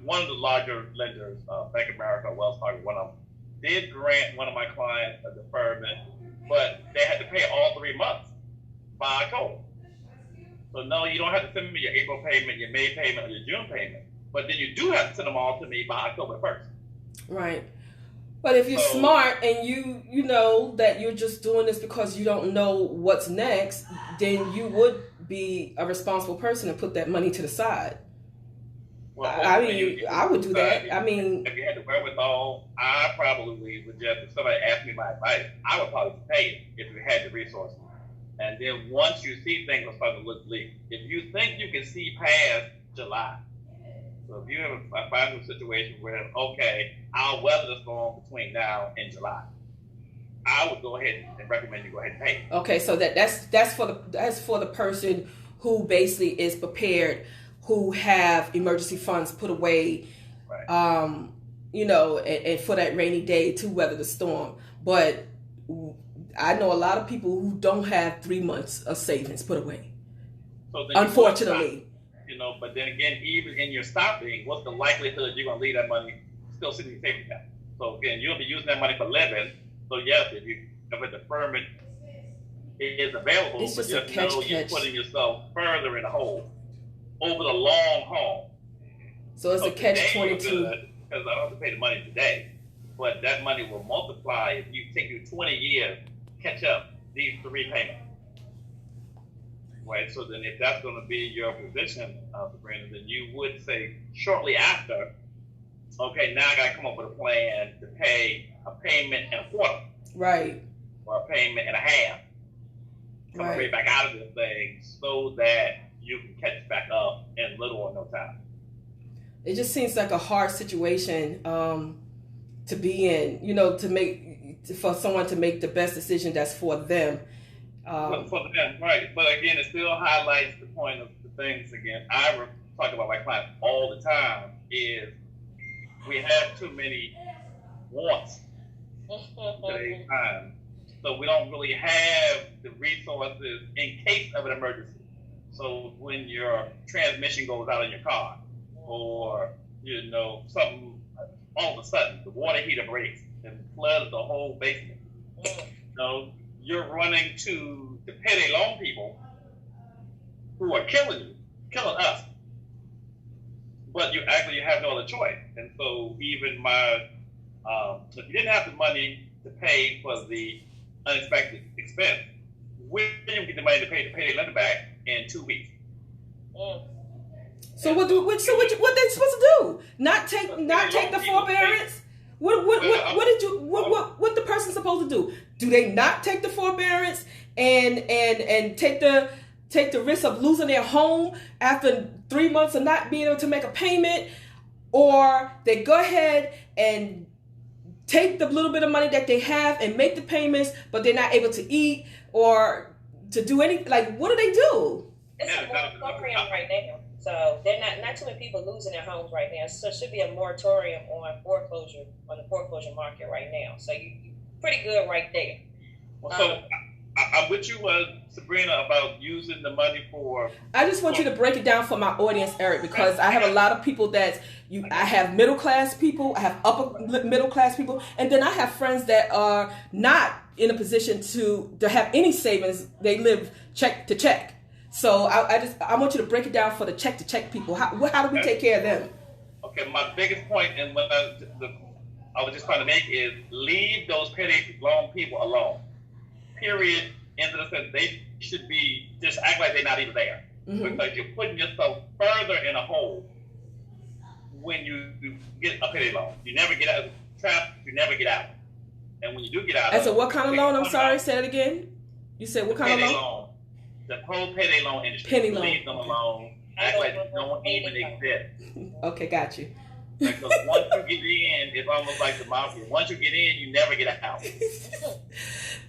one of the larger lenders, Bank of America, Wells Fargo, one of them, did grant one of my clients a deferment, but they had to pay all 3 months by October. So no, you don't have to send me your April payment, your May payment, or your June payment, but then you do have to send them all to me by October 1st. Right. But if you're smart and you know that you're just doing this because you don't know what's next, then you would be a responsible person and put that money to the side. Well, I would do that. I mean, if you had the wherewithal, I probably would just, if somebody asked me my advice, I would probably pay it if you had the resources. And then once you see things are starting to look bleak, if you think you can see past July, so if you have a financial situation where, okay, I'll weather the storm between now and July, I would go ahead and recommend you go ahead and pay. Okay, so that's for the person who basically is prepared, who have emergency funds put away, right. And for that rainy day to weather the storm. But I know a lot of people who don't have 3 months of savings put away. So unfortunately. But then again, even in your stopping, what's the likelihood you're going to leave that money still sitting in your savings account? So again, you'll be using that money for living. So yes, if a deferment is available, It's but just a just know you're catch. putting yourself further in the hole over the long haul. So it's a catch-22. Because I don't have to pay the money today, but that money will multiply if you take you 20 years to catch up these 3 payments. Right, so then if that's going to be your position, Sabrina, then you would say shortly after, okay, now I got to come up with a plan to pay a payment and a quarter. Right. Or a payment and a half. Come right back out of this thing so that you can catch back up in little or no time. It just seems like a hard situation to be in, for someone to make the best decision that's for them. For them, right. But again, it still highlights the point of the things, again, I talk about my clients all the time, is we have too many wants at today's time. So we don't really have the resources in case of an emergency. So when your transmission goes out in your car, or something, all of a sudden the water heater breaks and floods the whole basement. You're running to the payday loan people who are killing us. But you have no other choice. And so even if you didn't have the money to pay for the unexpected expense, when you get the money to pay the payday lender back in 2 weeks. So what they supposed to do? Not take the forbearance? What the person supposed to do? Do they not take the forbearance and take the risk of losing their home after 3 months of not being able to make a payment, or they go ahead and take the little bit of money that they have and make the payments, but they're not able to eat or to do anything? Like, what do they do? It's a moratorium right now. So they're not too many people losing their homes right now. So it should be a moratorium on the foreclosure market right now. So you pretty good right there. So I'm with you, Sabrina, about using the money for. I just want you to break it down for my audience, Eric, because I have a lot of people I have middle class people, I have upper middle class people, and then I have friends that are not in a position to have any savings. They live check to check. So I want you to break it down for the check to check people. How do we take care of them? Okay, my biggest point and what I was just trying to make is leave those payday loan people alone. Period. End of the sentence. They should be just act like they're not even there, because you're putting yourself further in a hole when you get a payday loan. You never get out of the trap. You never get out. And when you do get out, and so what kind of loan? I'm sorry. Say it again. You said what kind of loan? The whole payday loan industry. Penny loan. Leave them alone. Act like they don't even exist. Okay, got you. Because once you get in, it's almost like the mafia. Once you get in, you never get out.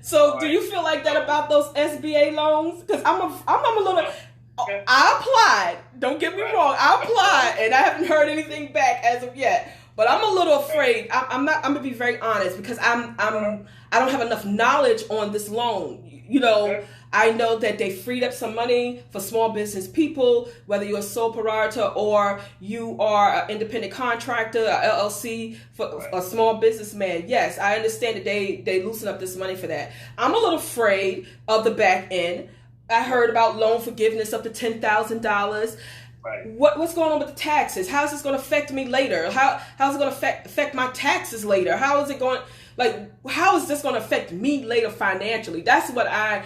So, do you feel like that about those SBA loans? Because I'm a little. Okay. I applied. Don't get me wrong. I applied, and I haven't heard anything back as of yet. But I'm a little afraid. I'm gonna be very honest, because I don't have enough knowledge on this loan. I know that they freed up some money for small business people, whether you're a sole proprietor or you are an independent contractor, a LLC, for a small businessman. Yes, I understand that they loosen up this money for that. I'm a little afraid of the back end. I heard about loan forgiveness up to $10,000. Right. What's going on with the taxes? How is this going to affect me later? How's it going to affect my taxes later? How is it going? How is this going to affect me later financially? That's what I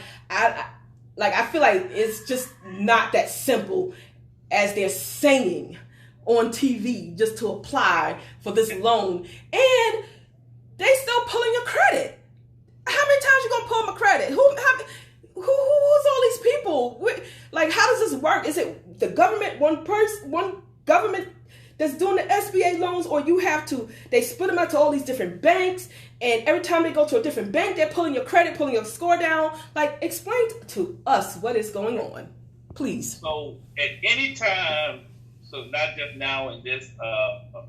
feel like it's just not that simple as they're saying on TV just to apply for this loan. And they still pulling your credit. How many times you going to pull my credit? Who's all these people? How does this work? Is it the government, one government that's doing the SBA loans, or they split them out to all these different banks, and every time they go to a different bank, they're pulling your credit, pulling your score down? Explain to us what is going on, please. So at any time, so not just now in this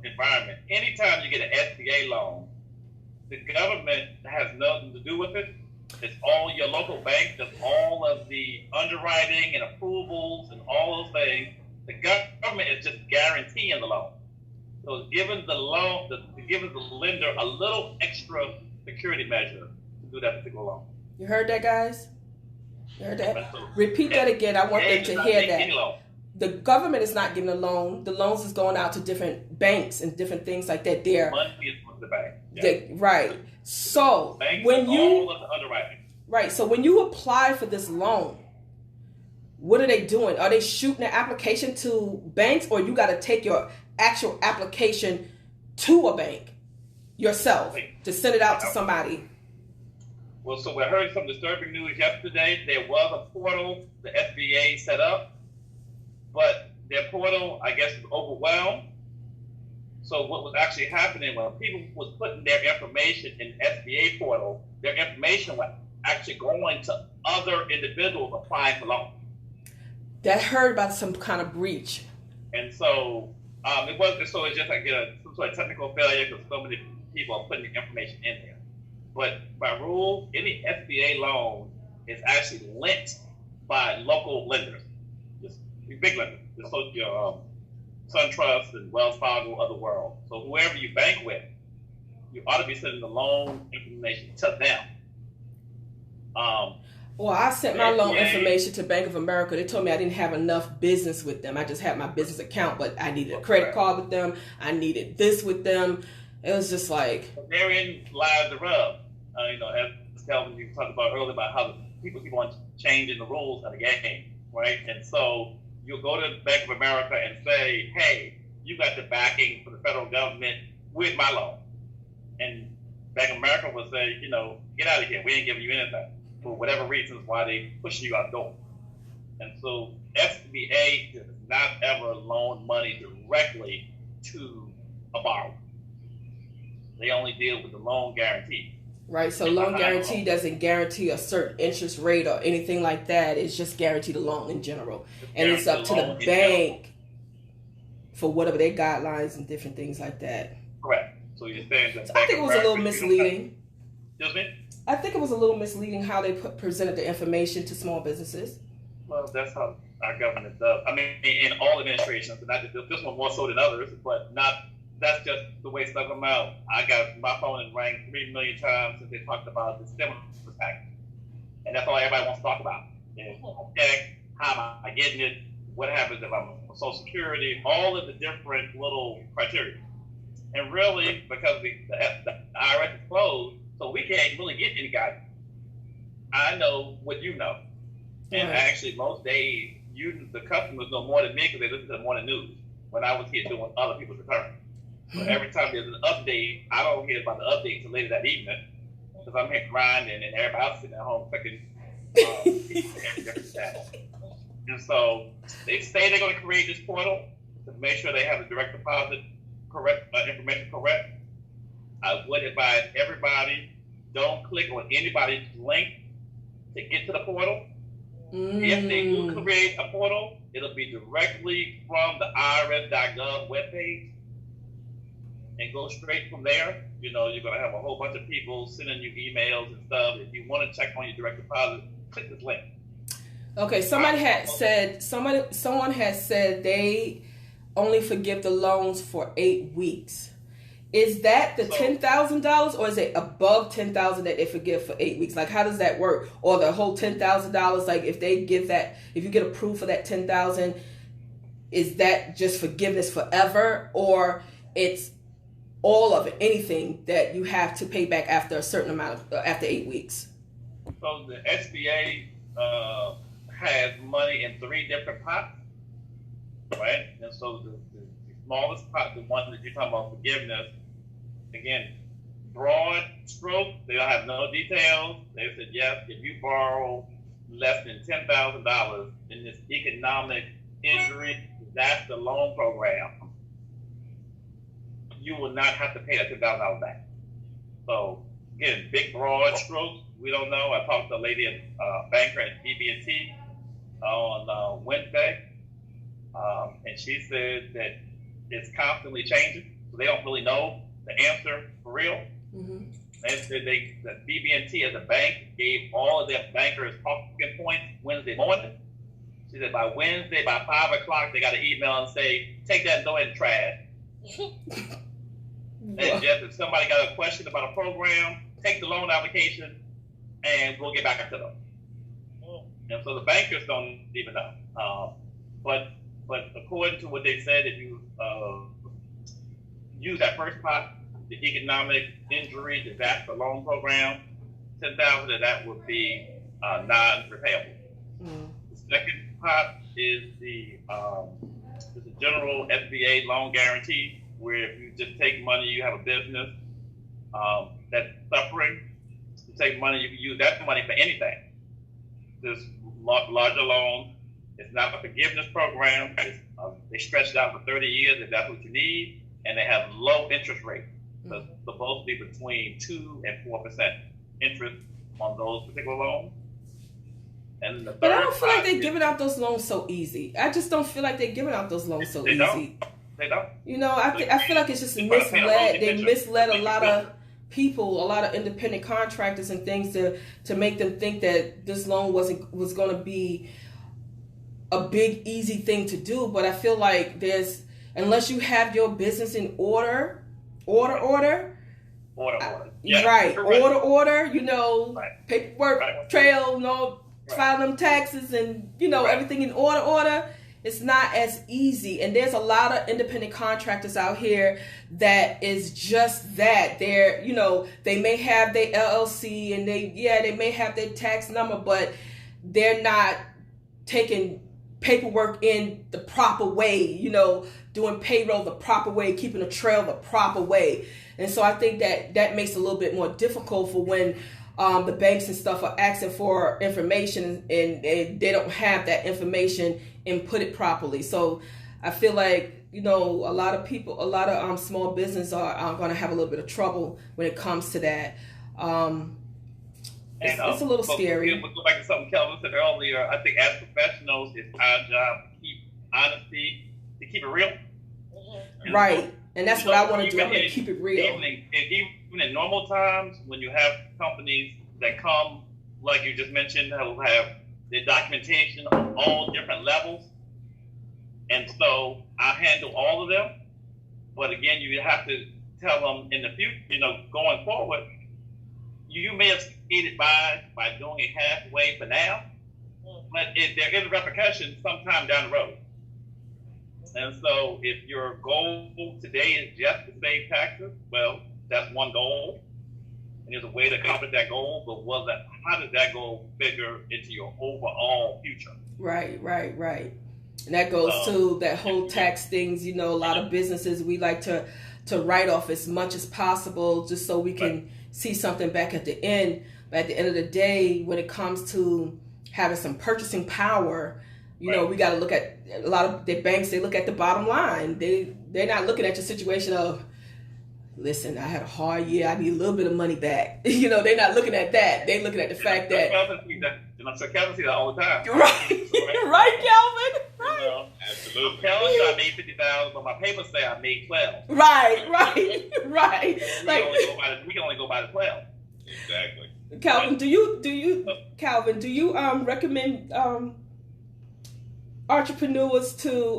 environment, anytime you get an SBA loan, the government has nothing to do with it. It's all your local bank, does all of the underwriting and approvals and all those things. The government is just guaranteeing the loan. So it's giving the lender a little extra security measure to do that particular loan. You heard that, guys? You heard that? So, Repeat that again. I want them to hear that. Loan. The government is not giving a loan. The loans is going out to different banks and different things like that. Money is from the bank. Yeah. Right. So Banks when you all of the underwriting. right, so when you apply for this loan, what are they doing? Are they shooting an application to banks, or you got to take your actual application to a bank yourself to send it out to somebody? Well, so we heard some disturbing news yesterday. There was a portal the SBA set up, but their portal, I guess, was overwhelmed. So what was actually happening when people was putting their information in the SBA portal, their information was actually going to other individuals applying for loans. That heard about some kind of breach. And so it wasn't so it's just like some sort of technical failure because so many people are putting the information in there. But by rule, any SBA loan is actually lent by local lenders, just big lenders, just so your SunTrust and Wells Fargo of the world. So whoever you bank with, you ought to be sending the loan information to them. Well, I sent my loan information to Bank of America. They told me I didn't have enough business with them. I just had my business account, but I needed a credit card with them. I needed this with them. It was just like... Therein lies the rub. As Kelvin, you talked about earlier about how people keep on changing the rules of the game, right? And so you'll go to Bank of America and say, hey, you got the backing from the federal government with my loan. And Bank of America will say, get out of here. We ain't giving you anything. For whatever reasons why they pushing you out the door. And so SBA does not ever loan money directly to a borrower. They only deal with the loan guarantee. Right, so loan guarantee doesn't guarantee a certain interest rate or anything like that. It's just guaranteed a loan in general. And it's up to the bank for whatever their guidelines and different things like that. Correct. So you're saying that I think it was a little misleading. Excuse me? I think it was a little misleading how they presented the information to small businesses. Well, that's how our government does. I mean, in all administrations, and not just this one more so than others, but that's just the way stuff come out. I got my phone and rang 3 million times since they talked about the stimulus package. And that's all everybody wants to talk about. And okay, how am I getting it? What happens if I'm on Social Security? All of the different little criteria. And really, because the IRS is closed, so we can't really get any guidance. I know what you know. And actually, most days, the customers know more than me because they listen to the morning news when I was here doing other people's returns. So every time there's an update, I don't hear about the update until later that evening because I'm here grinding and everybody else sitting at home cooking different channels. And so they say they're going to create this portal to make sure they have the direct deposit information correct. I would advise everybody, don't click on anybody's link to get to the portal. If they do create a portal, it'll be directly from the IRS.gov webpage and go straight from there. You're going to have a whole bunch of people sending you emails and stuff. If you want to check on your direct deposit, click this link. Okay, someone had said they only forgive the loans for 8 weeks. Is that the $10,000 or is it above $10,000 that they forgive for 8 weeks? Like, how does that work? Or the whole $10,000, like if they give that, if you get approved for that $10,000, is that just forgiveness forever? Or it's all of it, anything that you have to pay back after a certain amount of, after 8 weeks? So the SBA has money in 3 different pots, right? And so the smallest pot, the one that you're talking about forgiveness, again, broad stroke, they don't have no details. They said, yes, if you borrow less than $10,000 in this economic injury disaster loan program, you will not have to pay that $10,000 back. So, again, big broad strokes, we don't know. I talked to a lady, a banker at BB&T on Wednesday, and she said that it's constantly changing, so they don't really know the answer for real. Mm-hmm. They said that BB&T as a bank gave all of their bankers talking points Wednesday morning. She said by Wednesday, by 5 o'clock, they got an email and say, take that and throw it in the trash. And just if somebody got a question about a program, take the loan application and we'll get back to them. And so the bankers don't even know. But according to what they said, if you use that first pot, the economic injury disaster loan program, 10,000 of that would be non-repayable. Mm. The second pot is the general SBA loan guarantee, where if you just take money, you have a business that's suffering, you take money, you can use that money for anything. This larger loan, it's not a forgiveness program. They stretch it out for 30 years if that's what you need, and they have low interest rates. So it's supposed to be between 2 and 4% interest on those particular loans. And But I don't feel like they're giving out those loans so easy. I just don't feel like they're giving out those loans so easy. They don't. You know, I feel like it's just misled. They misled a lot of people, a lot of independent contractors and things to make them think that this loan was going to be a big easy thing to do. But I feel like unless you have your business in order. Yeah, right. correct. Order, you know, Right. paperwork, Right. trail, file them taxes and, everything in order. It's not as easy. And there's a lot of independent contractors out here that is just that. They're, they may have their LLC and they may have their tax number, but they're not taking paperwork in the proper way, doing payroll the proper way, keeping a trail the proper way. And so I think that makes it a little bit more difficult for when the banks and stuff are asking for information and they don't have that information and put it properly. So I feel like, a lot of people, a lot of small business are going to have a little bit of trouble when it comes to that. It's a little scary. We'll go back to something Kelvin said earlier. I think as professionals, it's our job to keep honesty, to keep it real. Mm-hmm. Right. And that's what I want to do. I'm going to keep it real. Even in normal times, when you have companies that come, like you just mentioned, who have their documentation on all different levels. And so I handle all of them. But again, you have to tell them in the future, going forward, you may have skated by doing it halfway for now, but there is a repercussion sometime down the road. And so if your goal today is just to save taxes, well, that's one goal. And there's a way to accomplish that goal, but how does that goal figure into your overall future? Right. And that goes to that whole tax things, a lot of businesses, we like to write off as much as possible just so we can see something back at the end. But at the end of the day, when it comes to having some purchasing power, we got to look at a lot of the banks. They look at the bottom line. They're not looking at your situation of, listen, I had a hard year. I need a little bit of money back. They're not looking at that. They're looking at the fact that. Calvin sees that all the time. Right, right, Calvin. Right. Absolutely. Calvin said I made 50,000, but my papers say I made 12. Right. We can only go by the 12. Exactly. Calvin, do you recommend entrepreneurs to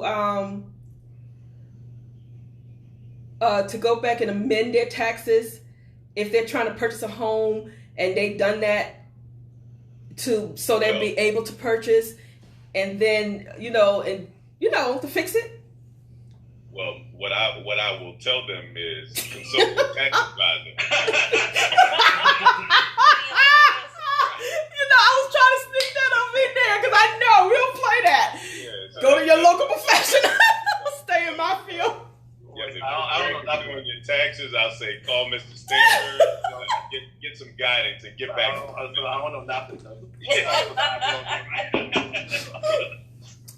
go back and amend their taxes if they're trying to purchase a home and they've done that so they'll be able to purchase and then to fix it? Well, what I will tell them is consult your tax advisor. I was trying to sneak that up in there because I know we don't play that. Yeah, go to your local professional. Stay in my field. Yeah, if you're doing your taxes, I'll say call Mr. Stanford, get some guidance and get back. I don't know nothing.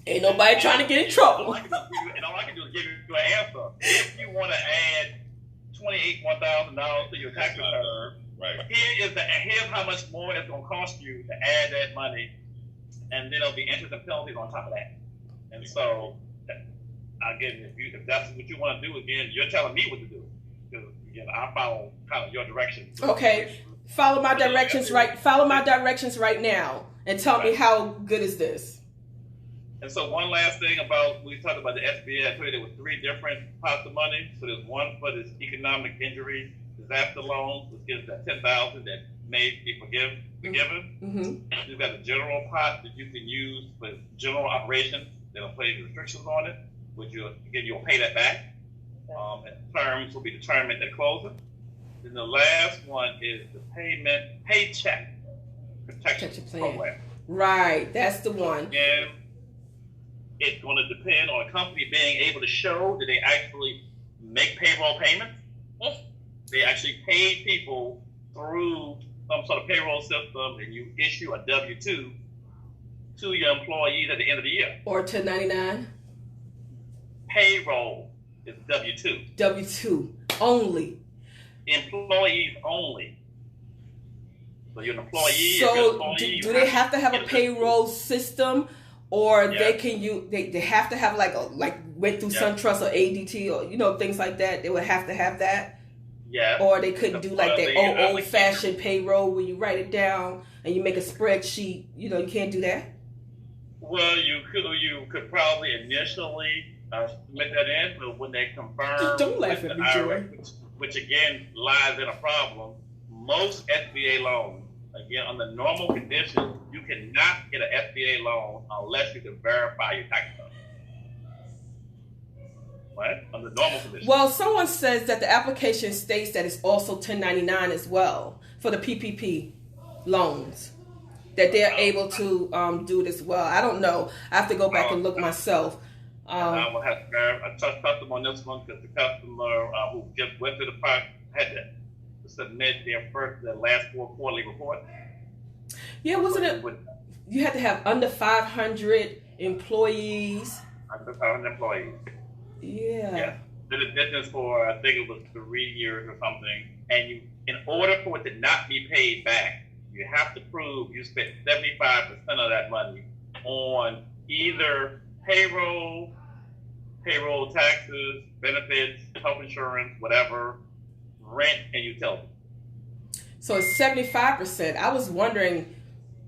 Ain't nobody trying to get in trouble. All I can do is give you an answer. If you want to add $1,000 to your tax return, right. Here's how much more it's going to cost you to add that money, and then there'll be interest and penalties on top of that. And so, again, if that's what you want to do, again, you're telling me what to do. Because again, I follow kind of your directions. Okay, follow my directions right. Follow my directions right now, and tell me how good is this. And so one last thing we talked about the SBA. I told you there were 3 different pots of money. So there's one for this economic injury disaster loans, which gives that $10,000 that may be forgiven. Mm-hmm. You've got a general pot that you can use for general operations. They don't place restrictions on it, which you'll pay that back. And terms will be determined at closing. Then the last one is the paycheck protection program. Right, that's the one. And it's going to depend on a company being able to show that they actually make payroll payments. They actually pay people through some sort of payroll system, and you issue a W-2 to your employees at the end of the year. Or 1099. Payroll is W-2. W-2 only. Employees only. So you're an employee. So do they have to have a payroll system, or they can they have to have like went through SunTrust or ADT or things like that? They would have to have that. Yeah. Or they couldn't do like that old fashioned payroll where you write it down and you make a spreadsheet. You can't do that. Well, you could probably initially submit that in, but when they confirm, don't laugh at me, Joy. Which again lies in a problem. Most SBA loans, again, under normal conditions, you cannot get an SBA loan unless you can verify your tax code. Right? Under normal conditions. Well, someone says that the application states that it's also 1099 as well for the PPP loans, that they're able to do it as well. I don't know. I have to go back and look myself. I will have to touch them on this one because the customer who just went through the process had to submit their last 4 quarterly reports. Yeah, wasn't it? You had to have under 500 employees. Under 500 employees. Yeah. Did a business for, I think it was 3 years or something. And in order for it to not be paid back, you have to prove you spent 75% of that money on either payroll taxes, benefits, health insurance, whatever, rent, and utility. So it's 75%. I was wondering,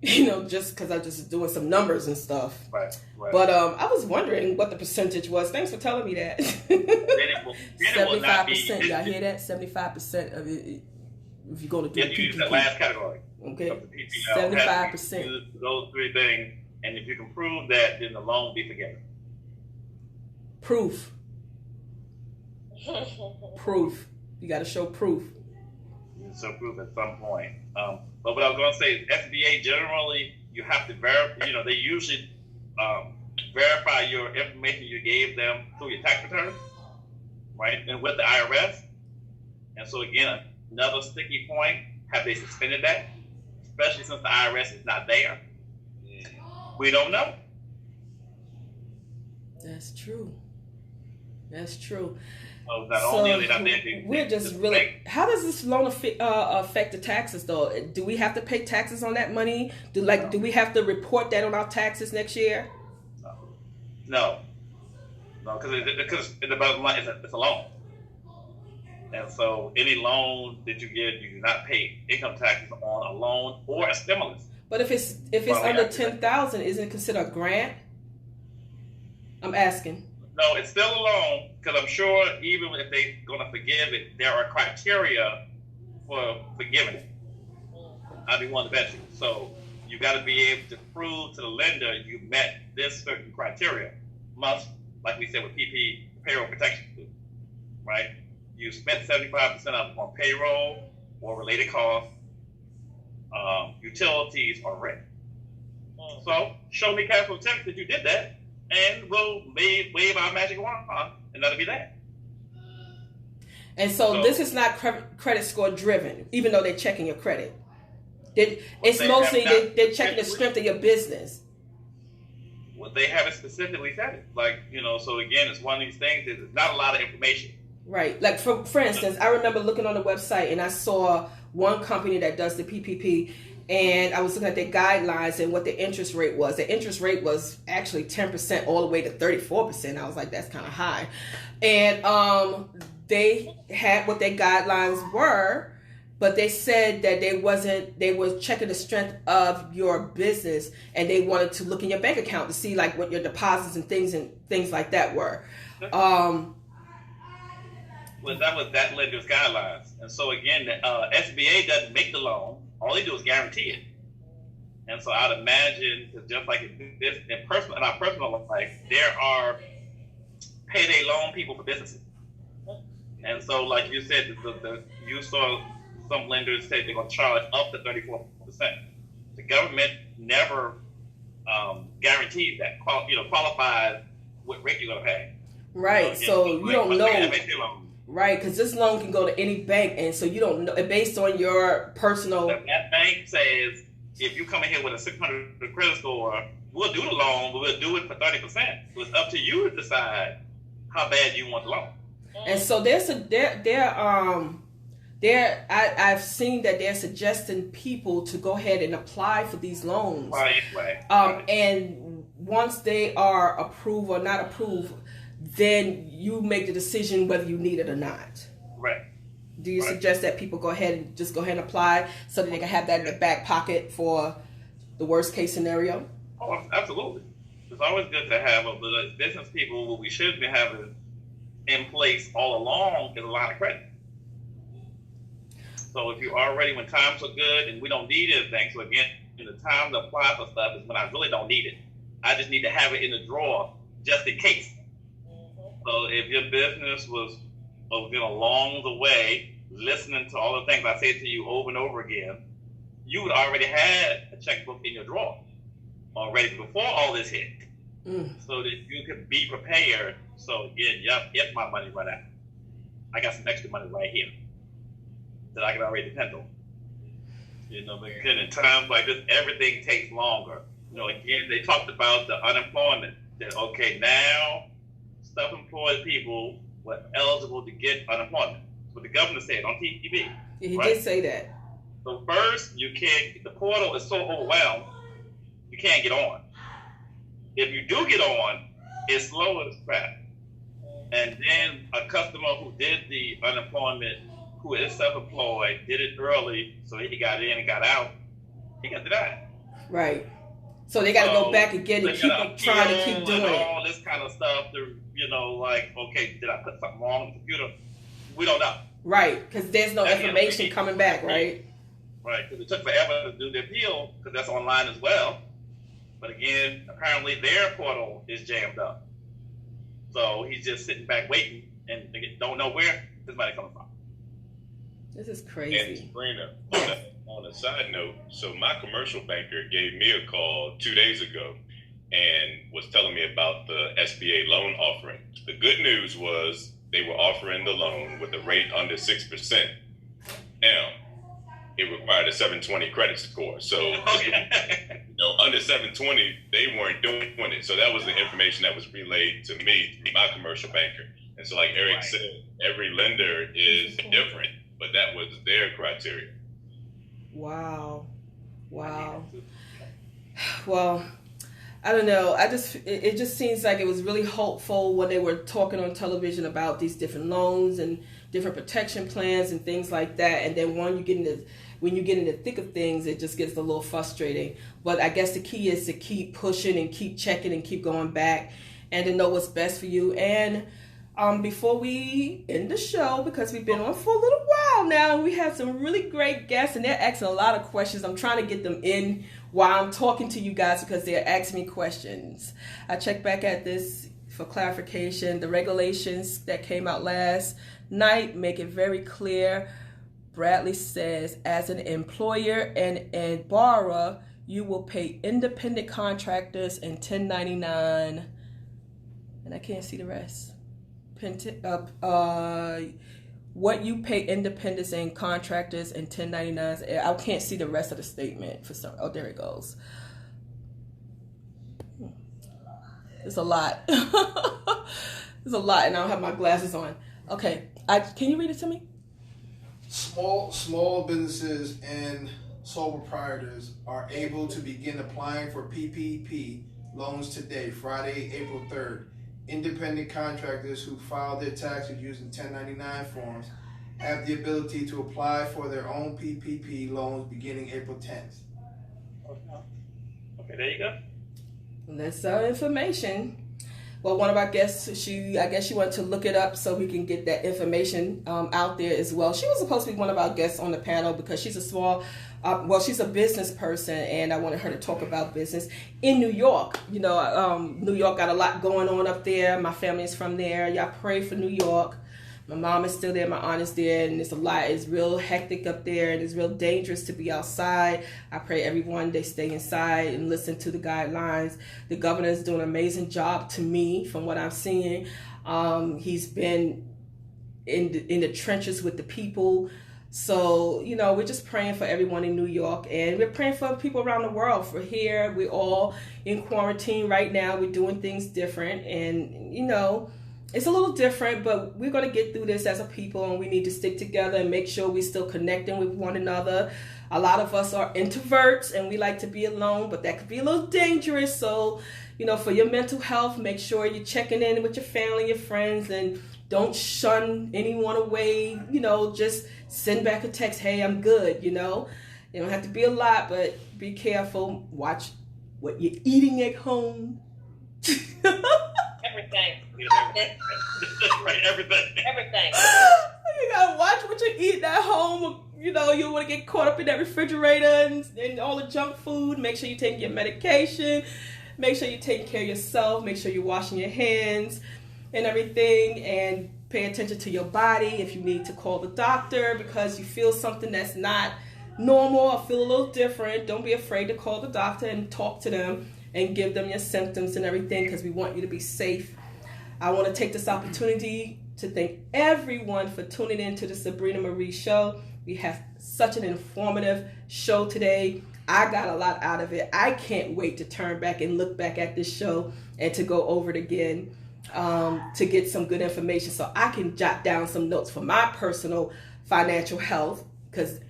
just because I'm just doing some numbers and stuff. Right. But I was wondering what the percentage was. Thanks for telling me that. 75%. Y'all hear that? 75% of it. If you're going to do PPP. You use that last category. Okay. 75%. Those 3 things, and if you can prove that, then the loan will be forgiven. Proof. You got to show proof. You show proof at some point. But what I was going to say is SBA generally, you have to verify, they usually verify your information you gave them through your tax return, right? And with the IRS. And so again, another sticky point, have they suspended that? Especially since the IRS is not there. We don't know. That's true. So not only are they not there, we're just really. How does this loan affect the taxes, though? Do we have to pay taxes on that money? Do we have to report that on our taxes next year? No, because the bottom line is it's a loan, and so any loan that you get, you do not pay income taxes on a loan or a stimulus. But if it's under 10,000, isn't it considered a grant? I'm asking. No, it's still a loan, because I'm sure even if they're going to forgive it, there are criteria for forgiving it. I'd be willing to bet you. So you got to be able to prove to the lender you met this certain criteria. Must, like we said with PP, payroll protection, right? You spent 75% of it on payroll or related costs, utilities, or rent. So show me cash flow checks that you did that, and we'll wave our magic wand, and that'll be that. And so this is not credit score driven, even though they're checking your credit. It's mostly they're checking the strength of your business. Well, they haven't specifically said it. So again, it's one of these things that there's not a lot of information. Right. Like, for instance, I remember looking on the website and I saw one company that does the PPP, and I was looking at their guidelines and what the interest rate was. The interest rate was actually 10% all the way to 34%. I was like, that's kind of high. And they had what their guidelines were, but they said that they were checking the strength of your business, and they wanted to look in your bank account to see like what your deposits and things like that were. Well, that was that lender's guidelines. And so again, the SBA doesn't make the loan. All they do is guarantee it. And so I'd imagine, just like in our personal life, there are payday loan people for businesses. And so, like you said, you saw some lenders say they're going to charge up to 34%. The government never guarantees that, qualifies what rate you're going to pay. Right. So you don't know. Right, because this loan can go to any bank, and so you don't know, based on your personal. That bank says, if you come in here with a 600 credit score, we'll do the loan, but we'll do it for 30%. So it's up to you to decide how bad you want the loan. And so I've seen that they're suggesting people to go ahead and apply for these loans. Right. And once they are approved or not approved, then you make the decision whether you need it or not. Right. Do you suggest that people go ahead and apply so that they can have that in their back pocket for the worst case scenario? Oh, absolutely. It's always good to have business people. What we should be having in place all along is a line of credit. So if you're already, when times are good and we don't need anything, so again, the time to apply for stuff is when I really don't need it. I just need to have it in the drawer just in case. So if your business was along the way, listening to all the things I say to you over and over again, you would already had a checkbook in your drawer already before all this hit, so that you could be prepared. So again, if my money run out, I got some extra money right here that I can already depend on. Because in times like this, everything takes longer. Again, they talked about the unemployment. That now self-employed people were eligible to get unemployment. That's what the governor said on TV. He did say that. So first, the portal is so overwhelmed, you can't get on. If you do get on, it's slow as crap. And then a customer who did the unemployment, who is self-employed, did it early, so he got in and got out, he got denied. Right. So they got to go back again and keep trying to keep doing it. All this kind of stuff, okay, did I put something wrong in the computer? We don't know. Right, because there's no information coming back, right? Right, because it took forever to do the appeal, because that's online as well. But again, apparently their portal is jammed up. So he's just sitting back waiting and don't know where this money coming from. This is crazy. And Sabrina, on a side note, so my commercial banker gave me a call 2 days ago and was telling me about the SBA loan offering. The good news was they were offering the loan with a rate under 6%. Now, it required a 720 credit score. So, under 720, they weren't doing it. So that was the information that was relayed to me, my commercial banker. And so like Eric said, every lender is different, but that was their criteria. Wow. Well, I don't know. It just seems like it was really hopeful when they were talking on television about these different loans and different protection plans and things like that. And then when you get in the thick of things, it just gets a little frustrating. But I guess the key is to keep pushing and keep checking and keep going back and to know what's best for you. And before we end the show, because we've been on for a little while now, we have some really great guests and they're asking a lot of questions. I'm trying to get them in while I'm talking to you guys because they're asking me questions. I checked back at this for clarification. The regulations that came out last night make it very clear. Bradley says, as an employer and borrower, you will pay independent contractors and 1099, and I can't see the rest. What you pay independents and contractors and 1099s. I can't see the rest of the statement for some. Oh, there it goes. It's a lot. It's a lot, and I don't have my glasses on. Okay, can you read it to me? Small businesses and sole proprietors are able to begin applying for PPP loans today, Friday, April 3rd. Independent contractors who file their taxes using 1099 forms have the ability to apply for their own PPP loans beginning April 10th. Okay, there you go. That's our information. Well, one of our guests, I guess she wanted to look it up so we can get that information out there as well. She was supposed to be one of our guests on the panel because she's a small well, she's a business person, and I wanted her to talk about business in New York. You know, New York got a lot going on up there. My family is from there. Y'all pray for New York. My mom is still there. My aunt is there, and it's a lot. It's real hectic up there, and it's real dangerous to be outside. I pray everyone they stay inside and listen to the guidelines. The governor is doing an amazing job to me, from what I'm seeing. He's been in the trenches with the people. So, you know, we're just praying for everyone in New York, and we're praying for people around the world. For here, we're all in quarantine right now. We're doing things different, and, you know, it's a little different, but we're going to get through this as a people, and we need to stick together and make sure we're still connecting with one another. A lot of us are introverts, and we like to be alone, but that could be a little dangerous. So, you know, for your mental health, make sure you're checking in with your family, your friends, and don't shun anyone away. You know, just send back a text, hey, I'm good, you know. You don't have to be a lot, but be careful. Watch what you're eating at home. Everything. Right, Everything. You gotta watch what you eat at home. You know, you want to get caught up in that refrigerator and all the junk food. Make sure you take your medication. Make sure you're taking care of yourself. Make sure you're washing your hands and everything. And pay attention to your body. If you need to call the doctor because you feel something that's not normal or feel a little different, don't be afraid to call the doctor and talk to them and give them your symptoms and everything, because we want you to be safe. I want to take this opportunity to thank everyone for tuning in to the Sabrina Marie Show. We have such an informative show today. I got a lot out of it. I can't wait to turn back and look back at this show and to go over it again, to get some good information so I can jot down some notes for my personal financial health, because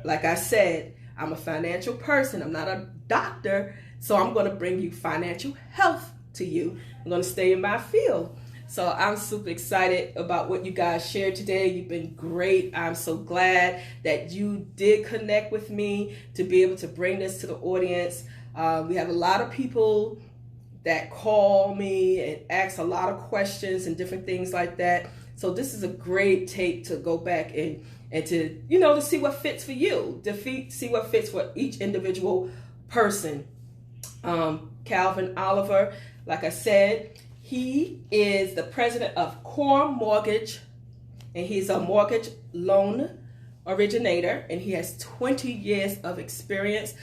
like I said, I'm a financial person. I'm not a doctor, so I'm going to bring you financial health to you. I'm going to stay in my field. So I'm super excited about what you guys shared today. You've been great. I'm so glad that you did connect with me to be able to bring this to the audience. We have a lot of people that call me and ask a lot of questions and different things like that. So this is a great tape to go back and to, you know, to see what fits for you, see what fits for each individual person. Calvin Oliver, like I said, he is the president of Core Mortgage, and he's a mortgage loan originator, and he has 20 years of experience.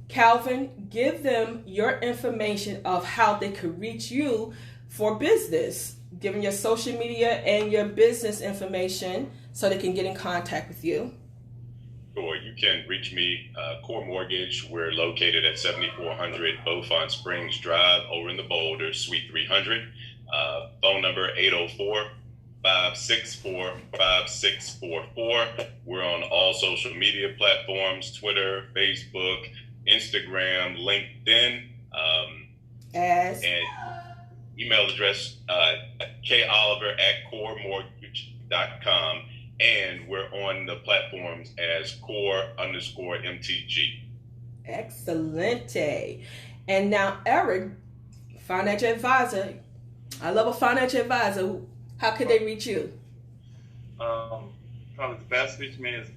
Calvin, give them your information of how they could reach you for business. Give them your social media and your business information so they can get in contact with you. Sure, you can reach me, Core Mortgage. We're located at 7400 Beaufort Springs Drive over in the Boulder, Suite 300. Phone number 804-564-5644. We're on all social media platforms, Twitter, Facebook, Instagram, LinkedIn, and email address koliver@coremortgage.com. And we're on the platforms as core_MTG. Excellente. And now, Eric, financial advisor. I love a financial advisor. How could they reach you? Probably the best reach me is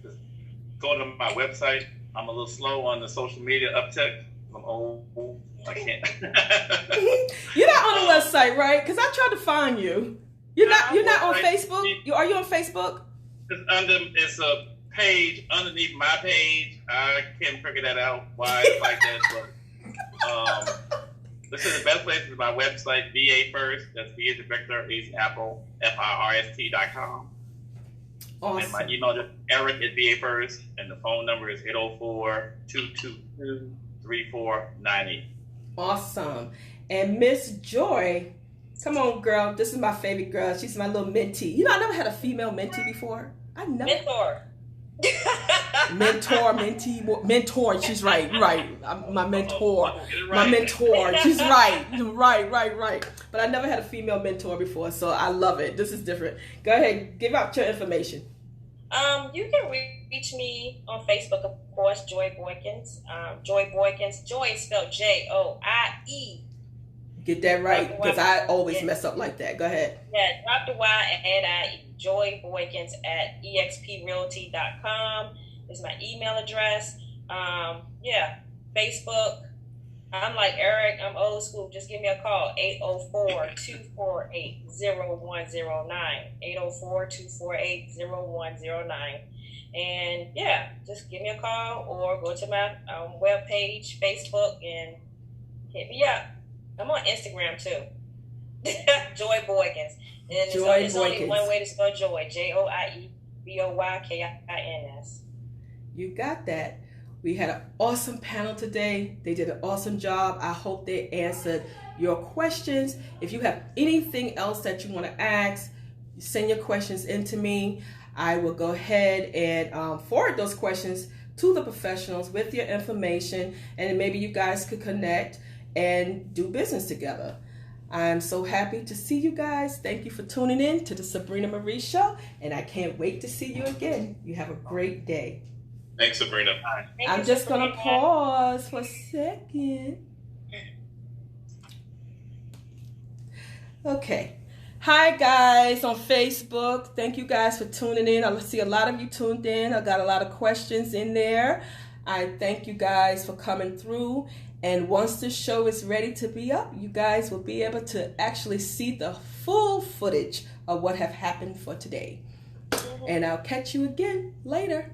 go to my website. I'm a little slow on the social media uptick. I'm old. I can't. You're not on the website, right? Because I tried to find you. You're not on Facebook? Are you on Facebook? It's a page underneath my page. I can't figure that out why it's like that, but this is the best place is my website, VA First. That's V as in Victor, A as in Apple, FIRST.com. Awesome. And my email address, Eric at VA First, and the phone number is 804-222-3498. Awesome. And Miss Joy, come on, girl. This is my favorite girl. She's my little mentee. You know, I never had a female mentee before. I never. Mentor. She's right. My mentor. My mentor. She's right. Right. But I never had a female mentor before, so I love it. This is different. Go ahead. Give out your information. You can reach me on Facebook, of course, Joy Boykins. Joy Boykins. Joy is spelled Joie. Get that right, because I always mess up like that. Go ahead. Yeah, drop the Y and I. Joy Boykins at exprealty.com is my email address. Yeah, Facebook. I'm like Eric, I'm old school. Just give me a call, 804-248-0109. 804-248-0109. And yeah, just give me a call or go to my webpage, Facebook, and hit me up. I'm on Instagram too. Joy Boykins. And it's only one way to spell joy. JOIEBOYKINS. You got that. We had an awesome panel today. They did an awesome job. I hope they answered your questions. If you have anything else that you want to ask, send your questions in to me. I will go ahead and forward those questions to the professionals with your information, and maybe you guys could connect and do business together. I'm so happy to see you guys. Thank you for tuning in to the Sabrina Marie Show, and I can't wait to see you again. You have a great day. Thanks, Sabrina. I'm just going to pause for a second. Okay. Hi, guys, on Facebook. Thank you guys for tuning in. I see a lot of you tuned in. I got a lot of questions in there. I thank you guys for coming through. And once the show is ready to be up, you guys will be able to actually see the full footage of what have happened for today. And I'll catch you again later.